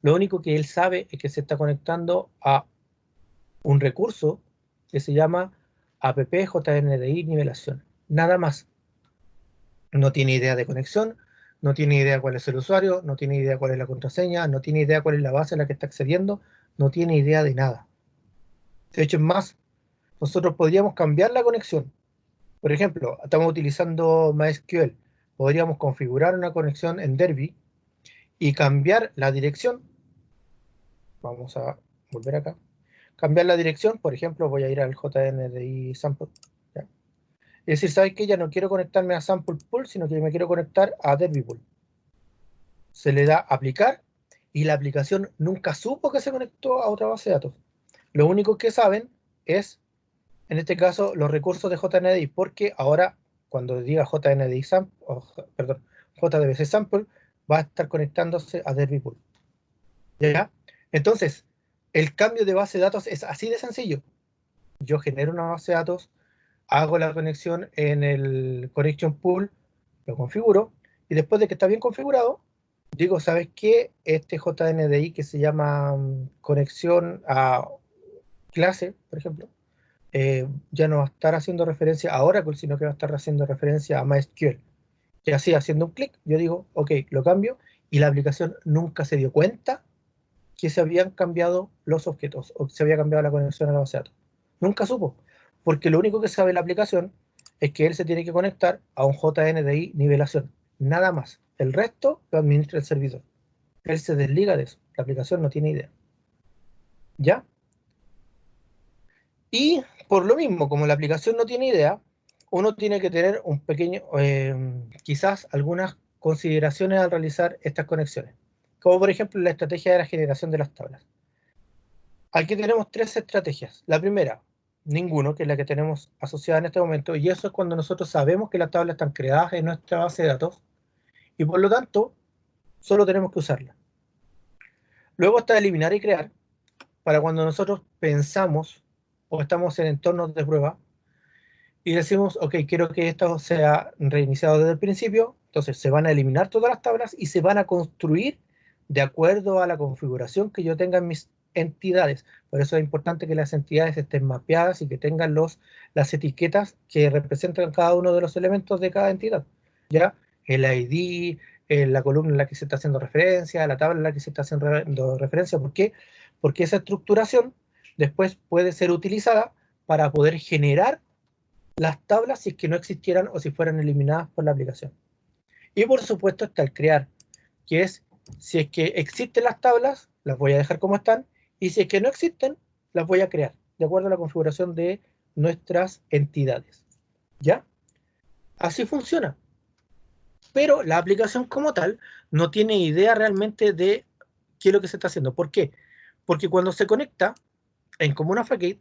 lo único que él sabe es que se está conectando a un recurso que se llama app.jndi nivelación. Nada más. No tiene idea de conexión, no tiene idea cuál es el usuario, no tiene idea cuál es la contraseña, no tiene idea cuál es la base a la que está accediendo, no tiene idea de nada. De hecho, es más, nosotros podríamos cambiar la conexión. Por ejemplo, estamos utilizando MySQL. Podríamos configurar una conexión en Derby y cambiar la dirección. Vamos a volver acá. Cambiar la dirección, por ejemplo, voy a ir al JNDI sample. ¿Ya? Es decir, ¿sabes qué? Ya no quiero conectarme a sample pool, sino que me quiero conectar a Derby pool. Se le da aplicar y la aplicación nunca supo que se conectó a otra base de datos. Lo único que saben es, en este caso, los recursos de JNDI, porque ahora, cuando diga JNDI sample, perdón, JDBC sample, va a estar conectándose a Derby pool. ¿Ya? Entonces, el cambio de base de datos es así de sencillo. Yo genero una base de datos, hago la conexión en el connection pool, lo configuro, y después de que está bien configurado, digo, ¿sabes qué? Este JNDI que se llama conexión a clase, por ejemplo, ya no va a estar haciendo referencia a Oracle, sino que va a estar haciendo referencia a MySQL. Y así, haciendo un clic, yo digo, ok, lo cambio, y la aplicación nunca se dio cuenta que se habían cambiado los objetos, o que se había cambiado la conexión a la base de datos. Nunca supo, porque lo único que sabe la aplicación es que él se tiene que conectar a un JNDI nivelación, nada más. El resto lo administra el servidor. Él se desliga de eso, la aplicación no tiene idea. ¿Ya? Y por lo mismo, como la aplicación no tiene idea, uno tiene que tener un pequeño, quizás algunas consideraciones al realizar estas conexiones. Como por ejemplo la estrategia de la generación de las tablas. Aquí tenemos tres estrategias. La primera, ninguno, que es la que tenemos asociada en este momento, y eso es cuando nosotros sabemos que las tablas están creadas en nuestra base de datos, y por lo tanto, solo tenemos que usarla. Luego está eliminar y crear, para cuando nosotros pensamos o estamos en entornos de prueba, y decimos, ok, quiero que esto sea reiniciado desde el principio, entonces se van a eliminar todas las tablas y se van a construir de acuerdo a la configuración que yo tenga en mis entidades. Por eso es importante que las entidades estén mapeadas y que tengan las etiquetas que representan cada uno de los elementos de cada entidad. ¿Ya? El ID, la columna en la que se está haciendo referencia, la tabla en la que se está haciendo referencia. ¿Por qué? Porque esa estructuración después puede ser utilizada para poder generar las tablas si es que no existieran o si fueran eliminadas por la aplicación. Y por supuesto está el crear, que es, si es que existen las tablas, las voy a dejar como están, y si es que no existen, las voy a crear, de acuerdo a la configuración de nuestras entidades. ¿Ya? Así funciona. Pero la aplicación como tal no tiene idea realmente de qué es lo que se está haciendo. ¿Por qué? Porque cuando se conecta en Comuna Facade,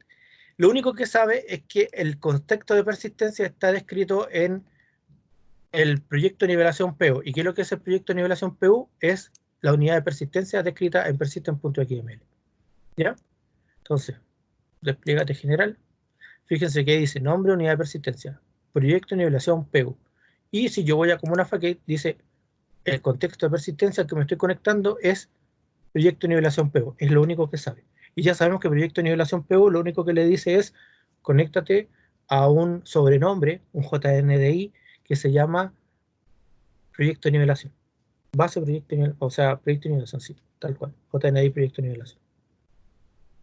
lo único que sabe es que el contexto de persistencia está descrito en el proyecto de nivelación PU. ¿Y qué es lo que es el proyecto de nivelación PU? Es la unidad de persistencia descrita en persistent.xml. ¿Ya? Entonces, despliegate general. Fíjense que dice nombre, unidad de persistencia. proyecto de nivelación PEU. Y si yo voy a comuna facade, dice el contexto de persistencia al que me estoy conectando es proyecto de nivelación PEU. Es lo único que sabe. Y ya sabemos que proyecto de nivelación PEU lo único que le dice es conéctate a un sobrenombre, un JNDI, que se llama proyecto de nivelación. Base proyecto de nivelación, o sea, proyecto de nivelación, sí, tal cual. JNDI proyecto de nivelación.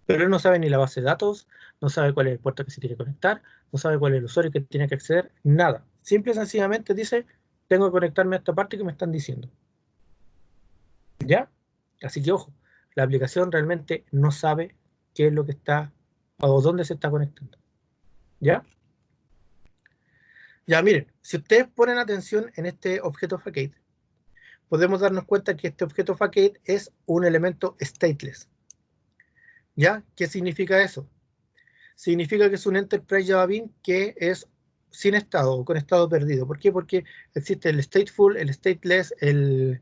Pero él no sabe ni la base de datos, no sabe cuál es el puerto que se tiene que conectar, no sabe cuál es el usuario que tiene que acceder, nada. Simple y sencillamente dice, tengo que conectarme a esta parte que me están diciendo. ¿Ya? Así que ojo, la aplicación realmente no sabe qué es lo que está o dónde se está conectando. ¿Ya? Ya, miren, si ustedes ponen atención en este objeto facade, podemos darnos cuenta que este objeto facade es un elemento stateless. ¿Ya? ¿Qué significa eso? Significa que es un Enterprise Java Bean que es sin estado o con estado perdido. ¿Por qué? Porque existe el stateful, el stateless, el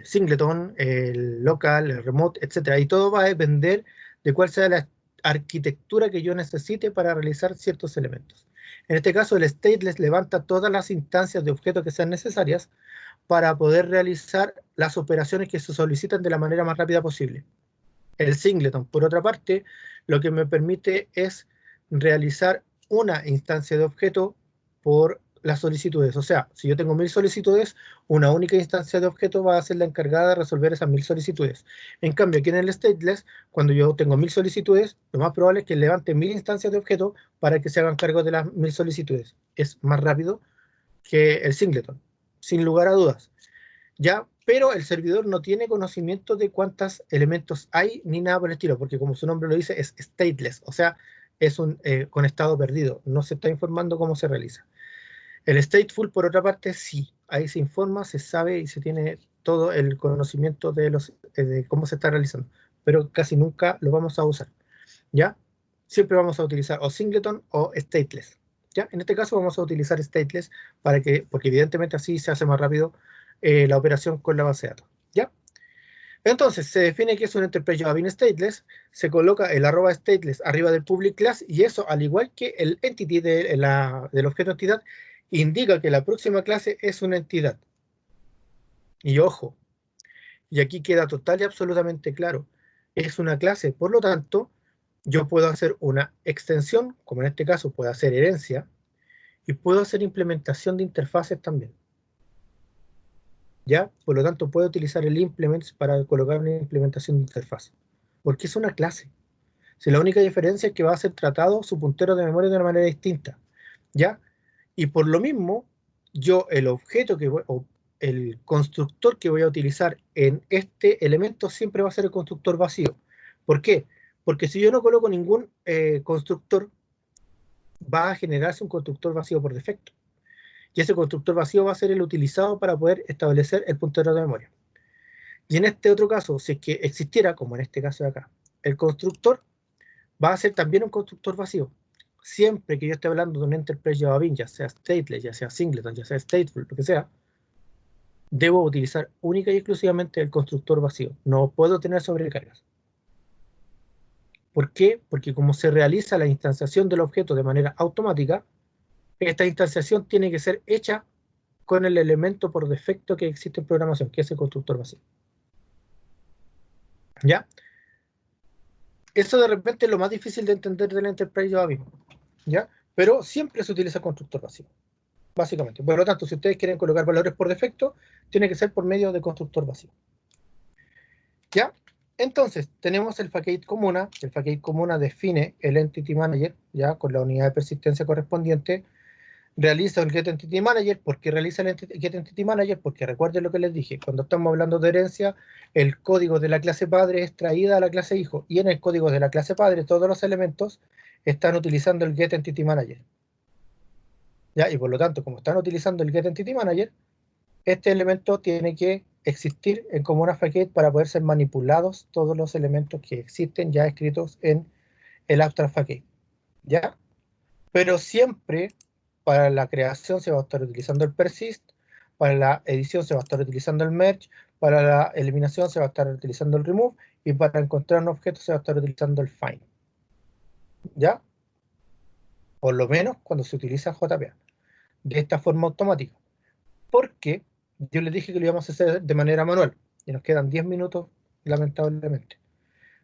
singleton, el local, el remote, etc. Y todo va a depender de cuál sea la arquitectura que yo necesite para realizar ciertos elementos. En este caso, el stateless levanta todas las instancias de objetos que sean necesarias para poder realizar las operaciones que se solicitan de la manera más rápida posible. El singleton, por otra parte, lo que me permite es realizar una instancia de objeto por las solicitudes. O sea, si yo tengo 1000 solicitudes, una única instancia de objeto va a ser la encargada de resolver esas 1000 solicitudes. En cambio, aquí en el stateless, cuando yo tengo 1000 solicitudes, lo más probable es que levante 1000 instancias de objeto para que se hagan cargo de las 1000 solicitudes. Es más rápido que el singleton, sin lugar a dudas. ¿Ya? Pero el servidor no tiene conocimiento de cuántos elementos hay ni nada por el estilo, porque como su nombre lo dice, es stateless, o sea, es un con estado perdido, no se está informando cómo se realiza. El stateful, por otra parte, sí, ahí se informa, se sabe y se tiene todo el conocimiento de cómo se está realizando, pero casi nunca lo vamos a usar, ¿ya? Siempre vamos a utilizar o singleton o stateless, ¿ya? En este caso vamos a utilizar stateless porque evidentemente así se hace más rápido la operación con la base de datos, ¿ya? Entonces, se define que es un Enterprise Java Bean stateless, se coloca el arroba stateless arriba del public class y eso, al igual que el entity del objeto entidad, indica que la próxima clase es una entidad. Y ojo, y aquí queda total y absolutamente claro, es una clase, por lo tanto, yo puedo hacer una extensión, como en este caso puedo hacer herencia, y puedo hacer implementación de interfaces también. ¿Ya? Por lo tanto, puedo utilizar el implements para colocar una implementación de interfaz. Porque es una clase. Si la única diferencia es que va a ser tratado su puntero de memoria de una manera distinta. ¿Ya? Y por lo mismo, yo el objeto o el constructor que voy a utilizar en este elemento siempre va a ser el constructor vacío. ¿Por qué? Porque si yo no coloco ningún constructor, va a generarse un constructor vacío por defecto. Y ese constructor vacío va a ser el utilizado para poder establecer el puntero de memoria. Y en este otro caso, si es que existiera, como en este caso de acá, el constructor va a ser también un constructor vacío. Siempre que yo esté hablando de un Enterprise Java Bean, ya sea stateless, ya sea singleton, ya sea stateful, lo que sea, debo utilizar única y exclusivamente el constructor vacío. No puedo tener sobrecargas. ¿Por qué? Porque como se realiza la instanciación del objeto de manera automática, esta instanciación tiene que ser hecha con el elemento por defecto que existe en programación, que es el constructor vacío. ¿Ya? Eso de repente es lo más difícil de entender del Enterprise Java Bean, ¿ya? Pero siempre se utiliza constructor vacío, básicamente. Por lo tanto, si ustedes quieren colocar valores por defecto, tiene que ser por medio de constructor vacío, ¿ya? Entonces, tenemos el facade comuna. El facade comuna define el Entity Manager, ¿ya? Con la unidad de persistencia correspondiente. Realiza el Get Entity Manager. ¿Por qué realiza el Get Entity Manager? Porque recuerden lo que les dije, cuando estamos hablando de herencia, el código de la clase padre es traída a la clase hijo, y en el código de la clase padre todos los elementos están utilizando el Get Entity Manager, ¿ya? Y por lo tanto, como están utilizando el Get Entity Manager, este elemento tiene que existir en Comuna Facade para poder ser manipulados todos los elementos que existen ya escritos en el Abstract Facade, ¿ya? Pero siempre para la creación se va a estar utilizando el persist, para la edición se va a estar utilizando el merge, para la eliminación se va a estar utilizando el remove, y para encontrar un objeto se va a estar utilizando el find, ¿ya? por lo menos cuando se utiliza JPA, de esta forma automática, porque yo les dije que lo íbamos a hacer de manera manual, y nos quedan 10 minutos, lamentablemente,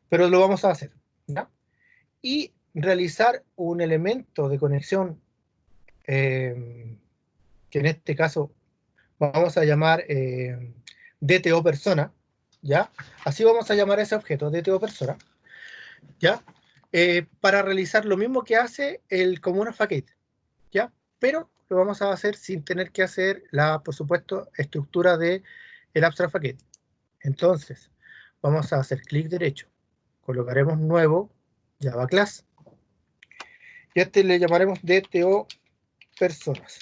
pero lo vamos a hacer, ¿ya? Y realizar un elemento de conexión, que en este caso vamos a llamar DTO persona, ¿ya? Así vamos a llamar a ese objeto, DTO persona, ¿ya? Para realizar lo mismo que hace el Comuna Facade, ¿ya? Pero lo vamos a hacer sin tener que hacer la, por supuesto, estructura de el Abstract Facade. Entonces, vamos a hacer clic derecho, colocaremos nuevo Java Class, y a este le llamaremos DTO personas,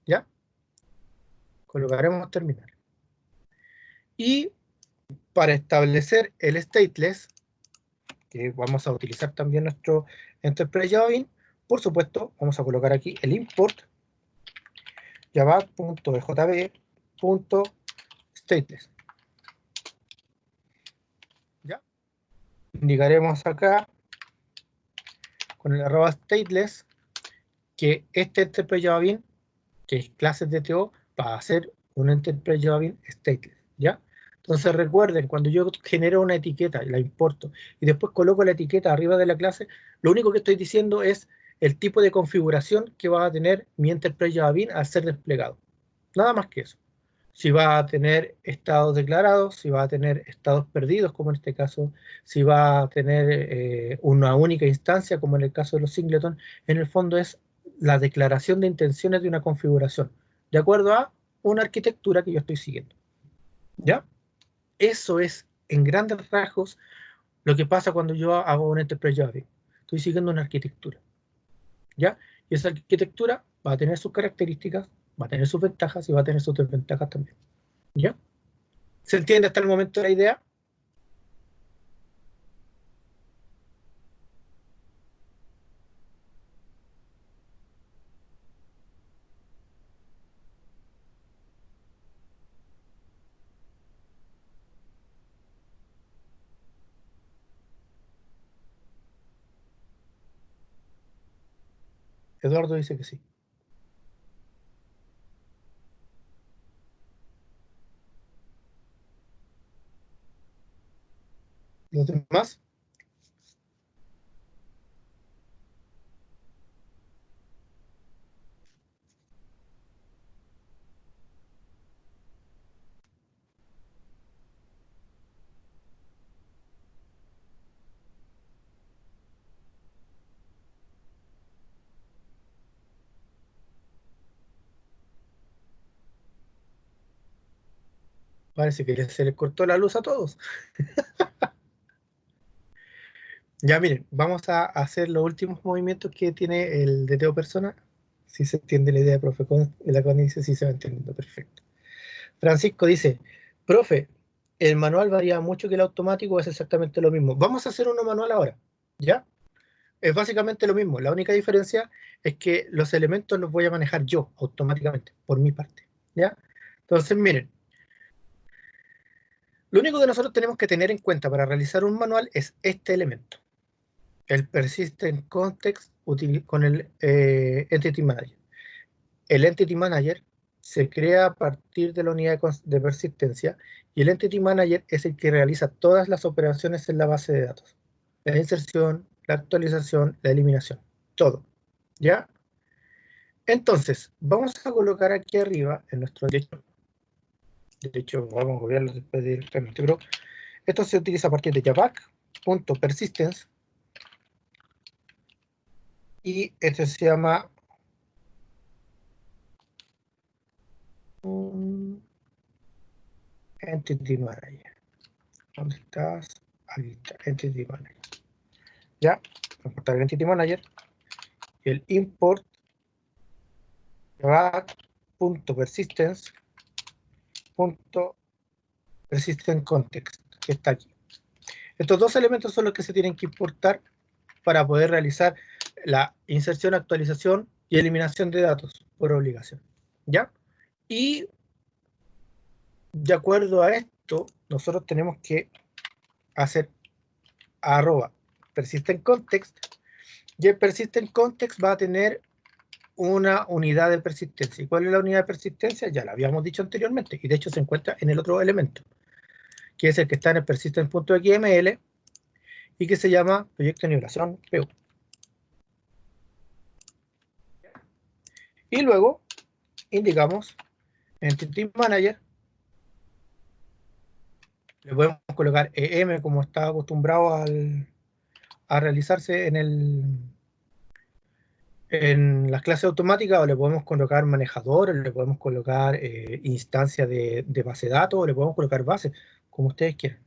¿ya? Colocaremos terminar. Y para establecer el stateless, que vamos a utilizar también nuestro Enterprise Java Bean, por supuesto, vamos a colocar aquí el import java.jb.stateless. ¿Ya? Indicaremos acá con el arroba stateless que este Enterprise Java Bean, que es clases de TO, va a ser un Enterprise Java Bean stateless, ¿ya? Entonces recuerden, cuando yo genero una etiqueta y la importo y después coloco la etiqueta arriba de la clase, lo único que estoy diciendo es el tipo de configuración que va a tener mi Enterprise Java Bean al ser desplegado. Nada más que eso. Si va a tener estados declarados, si va a tener estados perdidos, como en este caso, si va a tener una única instancia, como en el caso de los singleton, en el fondo es la declaración de intenciones de una configuración, de acuerdo a una arquitectura que yo estoy siguiendo. ¿Ya? Eso es, en grandes rasgos, lo que pasa cuando yo hago un Enterprise Java. Estoy siguiendo una arquitectura. ¿Ya? Y esa arquitectura va a tener sus características, va a tener sus ventajas y va a tener sus desventajas también. ¿Ya? ¿Se entiende hasta el momento la idea? Eduardo dice que sí. ¿Los demás? Parece que se les cortó la luz a todos. Ya miren, vamos a hacer los últimos movimientos que tiene el DTO persona. Si se entiende la idea, profe. La Connie dice si se va entendiendo. Perfecto. Francisco dice, profe, el manual varía mucho que el automático, es exactamente lo mismo. Vamos a hacer uno manual ahora, ¿ya? Es básicamente lo mismo. La única diferencia es que los elementos los voy a manejar yo automáticamente, por mi parte, ¿ya? Entonces, miren, lo único que nosotros tenemos que tener en cuenta para realizar un manual es este elemento, el Persistent Context con el Entity Manager. El Entity Manager se crea a partir de la unidad de persistencia y el Entity Manager es el que realiza todas las operaciones en la base de datos. La inserción, la actualización, la eliminación, todo. ¿Ya? Entonces, vamos a colocar aquí arriba, en nuestro derecho vamos a copiarlo después directamente, pero esto se utiliza a partir de javac.persistence y este se llama Entity Manager. ¿Dónde estás? Aquí está, Entity Manager. Ya, importar el Entity Manager y el import javac.persistence.persistent context, que está aquí. Estos dos elementos son los que se tienen que importar para poder realizar la inserción, actualización y eliminación de datos por obligación. ¿Ya? Y de acuerdo a esto, nosotros tenemos que hacer arroba persistent context Y el persistent context va a tener una unidad de persistencia. ¿Y cuál es la unidad de persistencia? Ya la habíamos dicho anteriormente, y de hecho se encuentra en el otro elemento, que es el que está en el persistent.xml y que se llama proyecto de nivelación PU. Y luego indicamos Entity Manager, le podemos colocar EM como está acostumbrado a realizarse en las clases automáticas, o le podemos colocar manejador, le podemos colocar instancia de base de datos, o le podemos colocar base, como ustedes quieran.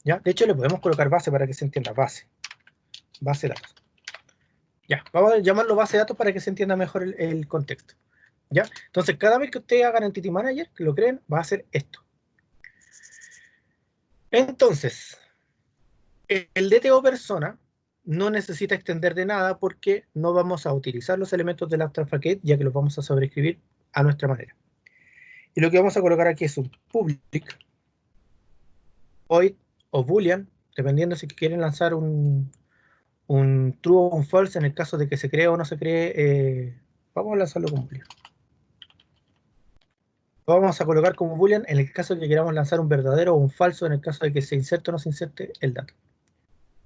¿Ya? De hecho, le podemos colocar base para que se entienda, base de datos. Ya, vamos a llamarlo base de datos para que se entienda mejor el contexto. ¿Ya? Entonces, cada vez que ustedes hagan Entity Manager, que lo creen, va a hacer esto. Entonces, el DTO persona no necesita extender de nada porque no vamos a utilizar los elementos del abstract package, ya que los vamos a sobreescribir a nuestra manera. Y lo que vamos a colocar aquí es un public, void o boolean, dependiendo si quieren lanzar un true o un false en el caso de que se cree o no se cree. Vamos a lanzarlo como boolean. Lo vamos a colocar como boolean en el caso de que queramos lanzar un verdadero o un falso en el caso de que se inserte o no se inserte el dato.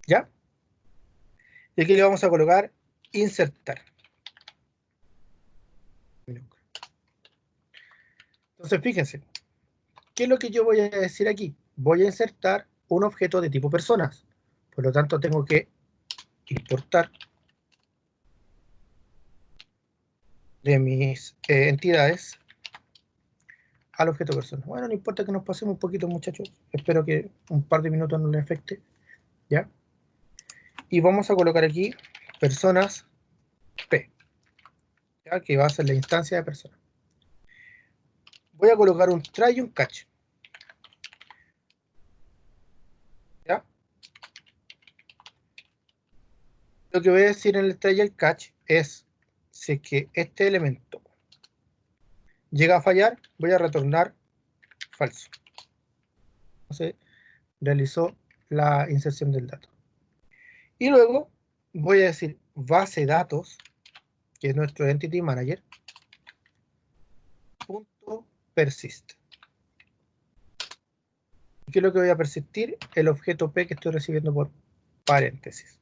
¿Ya? Y aquí le vamos a colocar insertar. Entonces, fíjense, ¿qué es lo que yo voy a decir aquí? Voy a insertar un objeto de tipo personas. Por lo tanto, tengo que importar de mis entidades al objeto persona. Bueno, no importa que nos pasemos un poquito, muchachos. Espero que un par de minutos no le afecte. ¿Ya? Y vamos a colocar aquí personas P, ¿ya? Que va a ser la instancia de personas. Voy a colocar un try y un catch. ¿Ya? Lo que voy a decir en el try y el catch es si es que este elemento llega a fallar, voy a retornar falso. Entonces, realizó la inserción del dato. Y luego voy a decir base datos, que es nuestro entity manager, punto persist. ¿Qué es lo que voy a persistir? El objeto P que estoy recibiendo por paréntesis.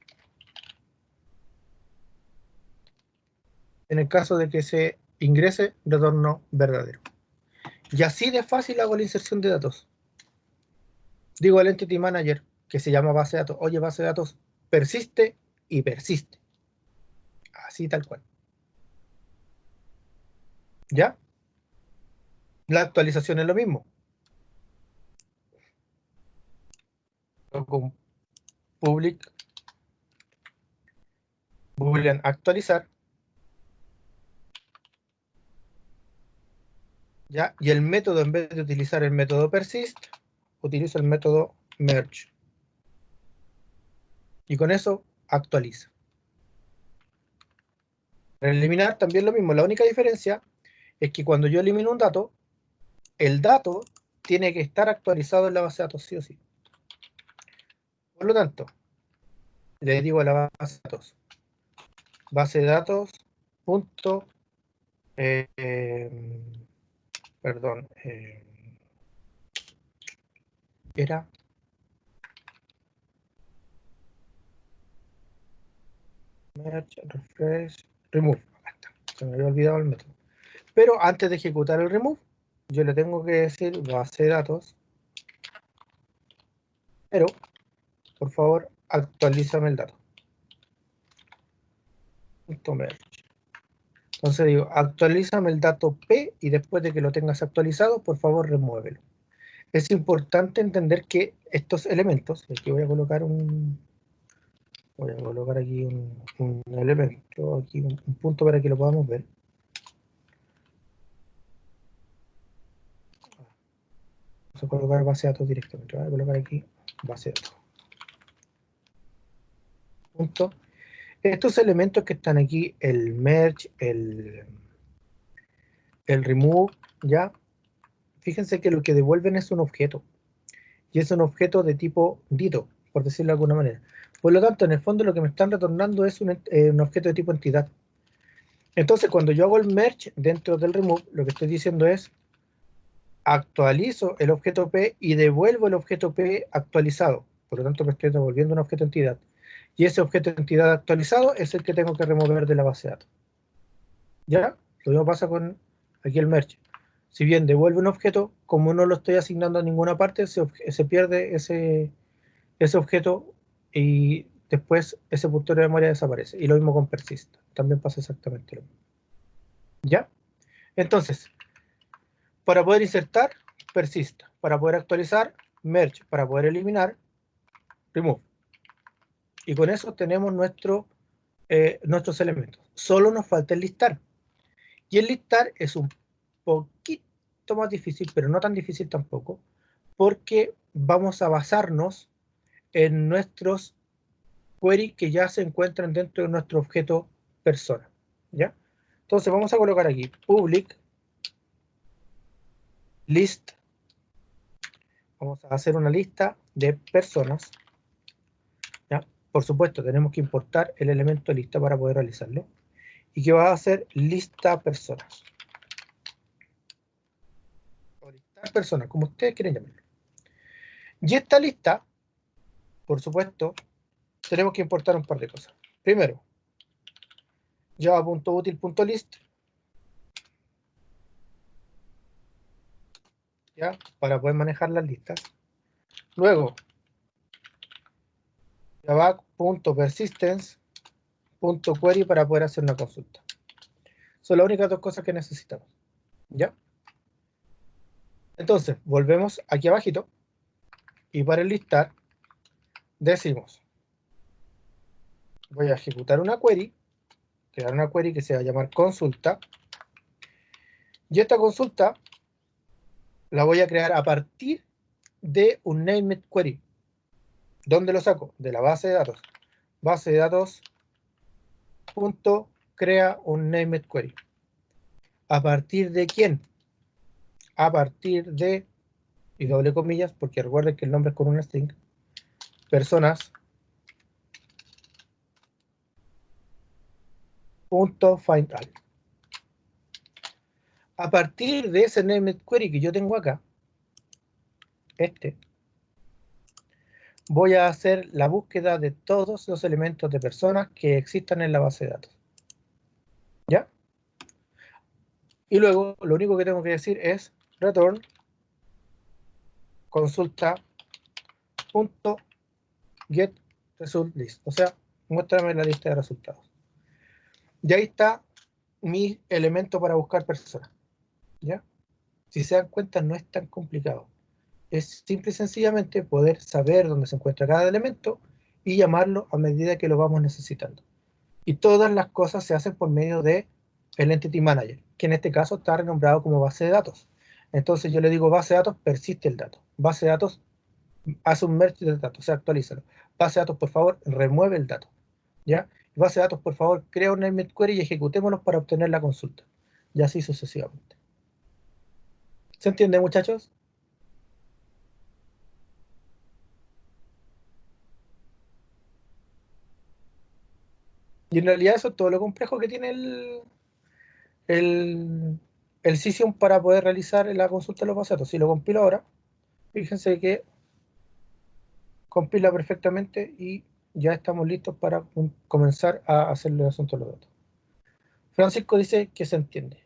En el caso de que se ingrese, retorno verdadero. Y así de fácil hago la inserción de datos. Digo al entity manager, que se llama base de datos, oye, base de datos, persiste y persiste. Así tal cual. ¿Ya? La actualización es lo mismo. Con public boolean actualizar, ¿ya? Y el método, en vez de utilizar el método persist, utilizo el método merge. Y con eso actualiza. Para eliminar también lo mismo. La única diferencia es que cuando yo elimino un dato, el dato tiene que estar actualizado en la base de datos, sí o sí. Por lo tanto, le digo a la base de datos, punto, perdón, era merge, refresh, remove. Se me había olvidado el método. Pero antes de ejecutar el remove, yo le tengo que decir base de datos, pero por favor actualízame el dato. Merge. Entonces digo, actualízame el dato P y después de que lo tengas actualizado, por favor remuévelo. Es importante entender que estos elementos, aquí voy a colocar aquí un elemento, aquí un punto para que lo podamos ver. Vamos a colocar base de datos directamente. Voy a colocar aquí base de datos. Punto. Estos elementos que están aquí, el merge, el remove, ¿ya? Fíjense que lo que devuelven es un objeto. Y es un objeto de tipo Dito. por decirlo de alguna manera. Por lo tanto, en el fondo lo que me están retornando es un objeto de tipo entidad. Entonces, cuando yo hago el merge dentro del remove, lo que estoy diciendo es actualizo el objeto P y devuelvo el objeto P actualizado. Por lo tanto, me estoy devolviendo un objeto entidad. Y ese objeto entidad actualizado es el que tengo que remover de la base de datos. ¿Ya? Lo mismo pasa con aquí el merge. Si bien devuelve un objeto, como no lo estoy asignando a ninguna parte, se pierde ese objeto y después ese punto de memoria desaparece. Y lo mismo con persist. También pasa exactamente lo mismo. ¿Ya? Entonces, para poder insertar, persist. Para poder actualizar, merge. Para poder eliminar, remove. Y con eso tenemos nuestros elementos. Solo nos falta el listar. Y el listar es un poquito más difícil, pero no tan difícil tampoco, porque vamos a basarnos en nuestros queries que ya se encuentran dentro de nuestro objeto persona. ¿Ya? Entonces vamos a colocar aquí public list. Vamos a hacer una lista de personas. ¿Ya? Por supuesto, tenemos que importar el elemento lista para poder realizarlo. Y que va a ser lista personas. O lista personas, como ustedes quieren llamarlo. Y esta lista, por supuesto, tenemos que importar un par de cosas. Primero, java.util.list, ¿ya? Para poder manejar las listas. Luego, java.persistence.query para poder hacer una consulta. Son las únicas dos cosas que necesitamos, ¿ya? Entonces, volvemos aquí abajito y para el listar decimos, voy a ejecutar una query, crear una query que se va a llamar consulta, y esta consulta la voy a crear a partir de un named query. ¿Dónde lo saco? De la base de datos. Base de datos punto crea un named query. ¿A partir de quién? A partir de, y doble comillas, porque recuerden que el nombre es con una string, personas punto find all. A partir de ese named query que yo tengo acá, voy a hacer la búsqueda de todos los elementos de personas que existan en la base de datos. ¿Ya? Y luego lo único que tengo que decir es return consulta punto get result list, o sea, muéstrame la lista de resultados. Y ahí está mi elemento para buscar personas, ¿ya? Si se dan cuenta, no es tan complicado. Es simple y sencillamente poder saber dónde se encuentra cada elemento y llamarlo a medida que lo vamos necesitando. Y todas las cosas se hacen por medio de el Entity Manager, que en este caso está renombrado como base de datos. Entonces yo le digo base de datos, persiste el dato. Base de datos, hace un merge del dato, o sea, actualízalo. Base de datos, por favor, remueve el dato. ¿Ya? Base de datos, por favor, crea un named query y ejecutémoslo para obtener la consulta. Y así sucesivamente. ¿Se entiende, muchachos? Y en realidad eso es todo lo complejo que tiene el, el Cesium para poder realizar la consulta de los bases de datos. Si lo compilo ahora, fíjense que compila perfectamente y ya estamos listos para comenzar a hacerle el asunto a los datos. Francisco dice que se entiende.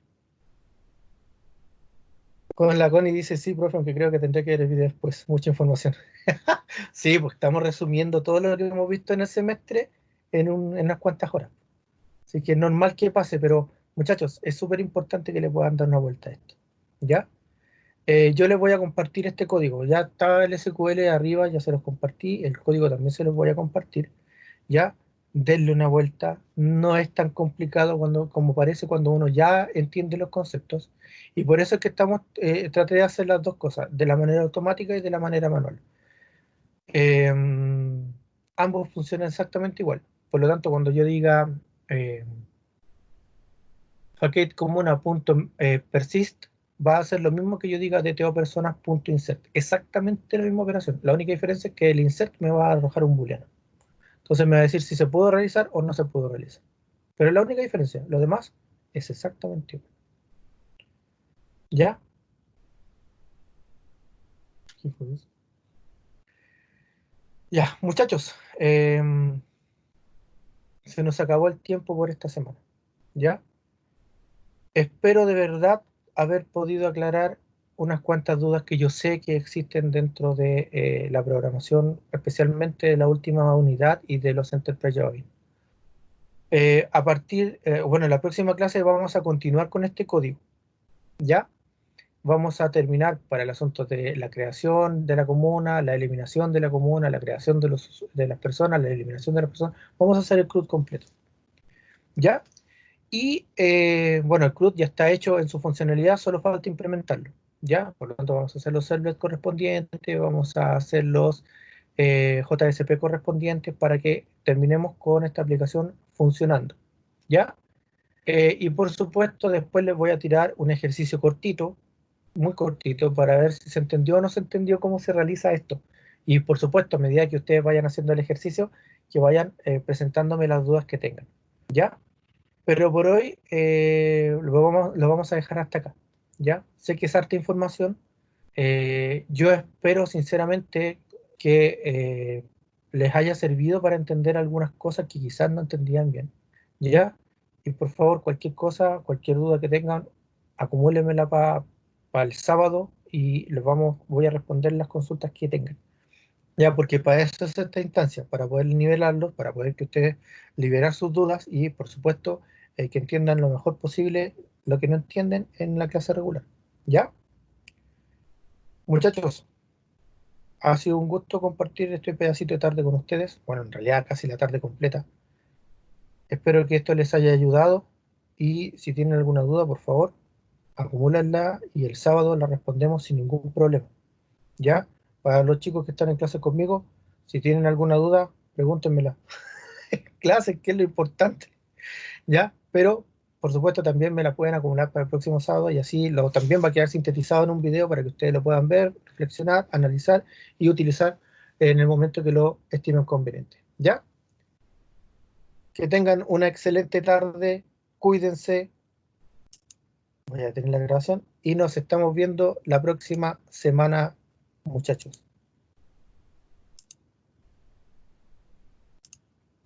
Con la Connie dice, sí, profe, aunque creo que tendré que ver el video después. Mucha información. Sí, pues estamos resumiendo todo lo que hemos visto en el semestre en unas cuantas horas. Así que es normal que pase, pero muchachos, es súper importante que le puedan dar una vuelta a esto. ¿Ya? Yo les voy a compartir este código. Ya está el SQL arriba, ya se los compartí. El código también se los voy a compartir. ¿Ya? Denle una vuelta. No es tan complicado como parece cuando uno ya entiende los conceptos. Y por eso es que traté de hacer las dos cosas, de la manera automática y de la manera manual. Eh, Ambos funcionan exactamente igual. Por lo tanto, cuando yo diga facade comuna.persist, va a hacer lo mismo que yo diga DTO personas.insert. Exactamente la misma operación. La única diferencia es que el insert me va a arrojar un booleano. Entonces me va a decir si se puede realizar o no se puede realizar. Pero es la única diferencia. Lo demás es exactamente igual. ¿Ya? ¿Qué fue eso? Ya, muchachos. Se nos acabó el tiempo por esta semana. ¿Ya? Espero de verdad haber podido aclarar unas cuantas dudas que yo sé que existen dentro de la programación, especialmente de la última unidad y de los Enterprise Java. Bueno, en la próxima clase vamos a continuar con este código, ¿ya? Vamos a terminar para el asunto de la creación de la comuna, la eliminación de la comuna, la creación de las personas, la eliminación de las personas. Vamos a hacer el CRUD completo, ¿ya? Y bueno, el CRUD ya está hecho en su funcionalidad, solo falta implementarlo, ¿ya? Por lo tanto, vamos a hacer los servlets correspondientes, vamos a hacer los JSP correspondientes para que terminemos con esta aplicación funcionando, ¿ya? Y por supuesto, después les voy a tirar un ejercicio cortito, muy cortito, para ver si se entendió o no se entendió cómo se realiza esto. Y por supuesto, a medida que ustedes vayan haciendo el ejercicio, que vayan presentándome las dudas que tengan, ¿ya? Pero por hoy lo vamos a dejar hasta acá, ¿ya? Sé que es harta información. Yo espero sinceramente que les haya servido para entender algunas cosas que quizás no entendían bien, ¿ya? Y por favor, cualquier cosa, cualquier duda que tengan, acumúlenmela para el sábado y voy a responder las consultas que tengan. Ya, porque para eso es esta instancia, para poder nivelarlos, para poder que ustedes liberar sus dudas y, por supuesto, que entiendan lo mejor posible lo que no entienden en la clase regular. ¿Ya? Muchachos, ha sido un gusto compartir este pedacito de tarde con ustedes. Bueno, en realidad casi la tarde completa. Espero que esto les haya ayudado y si tienen alguna duda, por favor, acumúlenla y el sábado la respondemos sin ningún problema. ¿Ya? Para los chicos que están en clase conmigo, si tienen alguna duda, pregúntenmela. Clases, que es lo importante, ¿ya? Pero, por supuesto, también me la pueden acumular para el próximo sábado y así también va a quedar sintetizado en un video para que ustedes lo puedan ver, reflexionar, analizar y utilizar en el momento que lo estimen conveniente, ¿ya? Que tengan una excelente tarde, cuídense, voy a tener la grabación y nos estamos viendo la próxima semana, muchachos.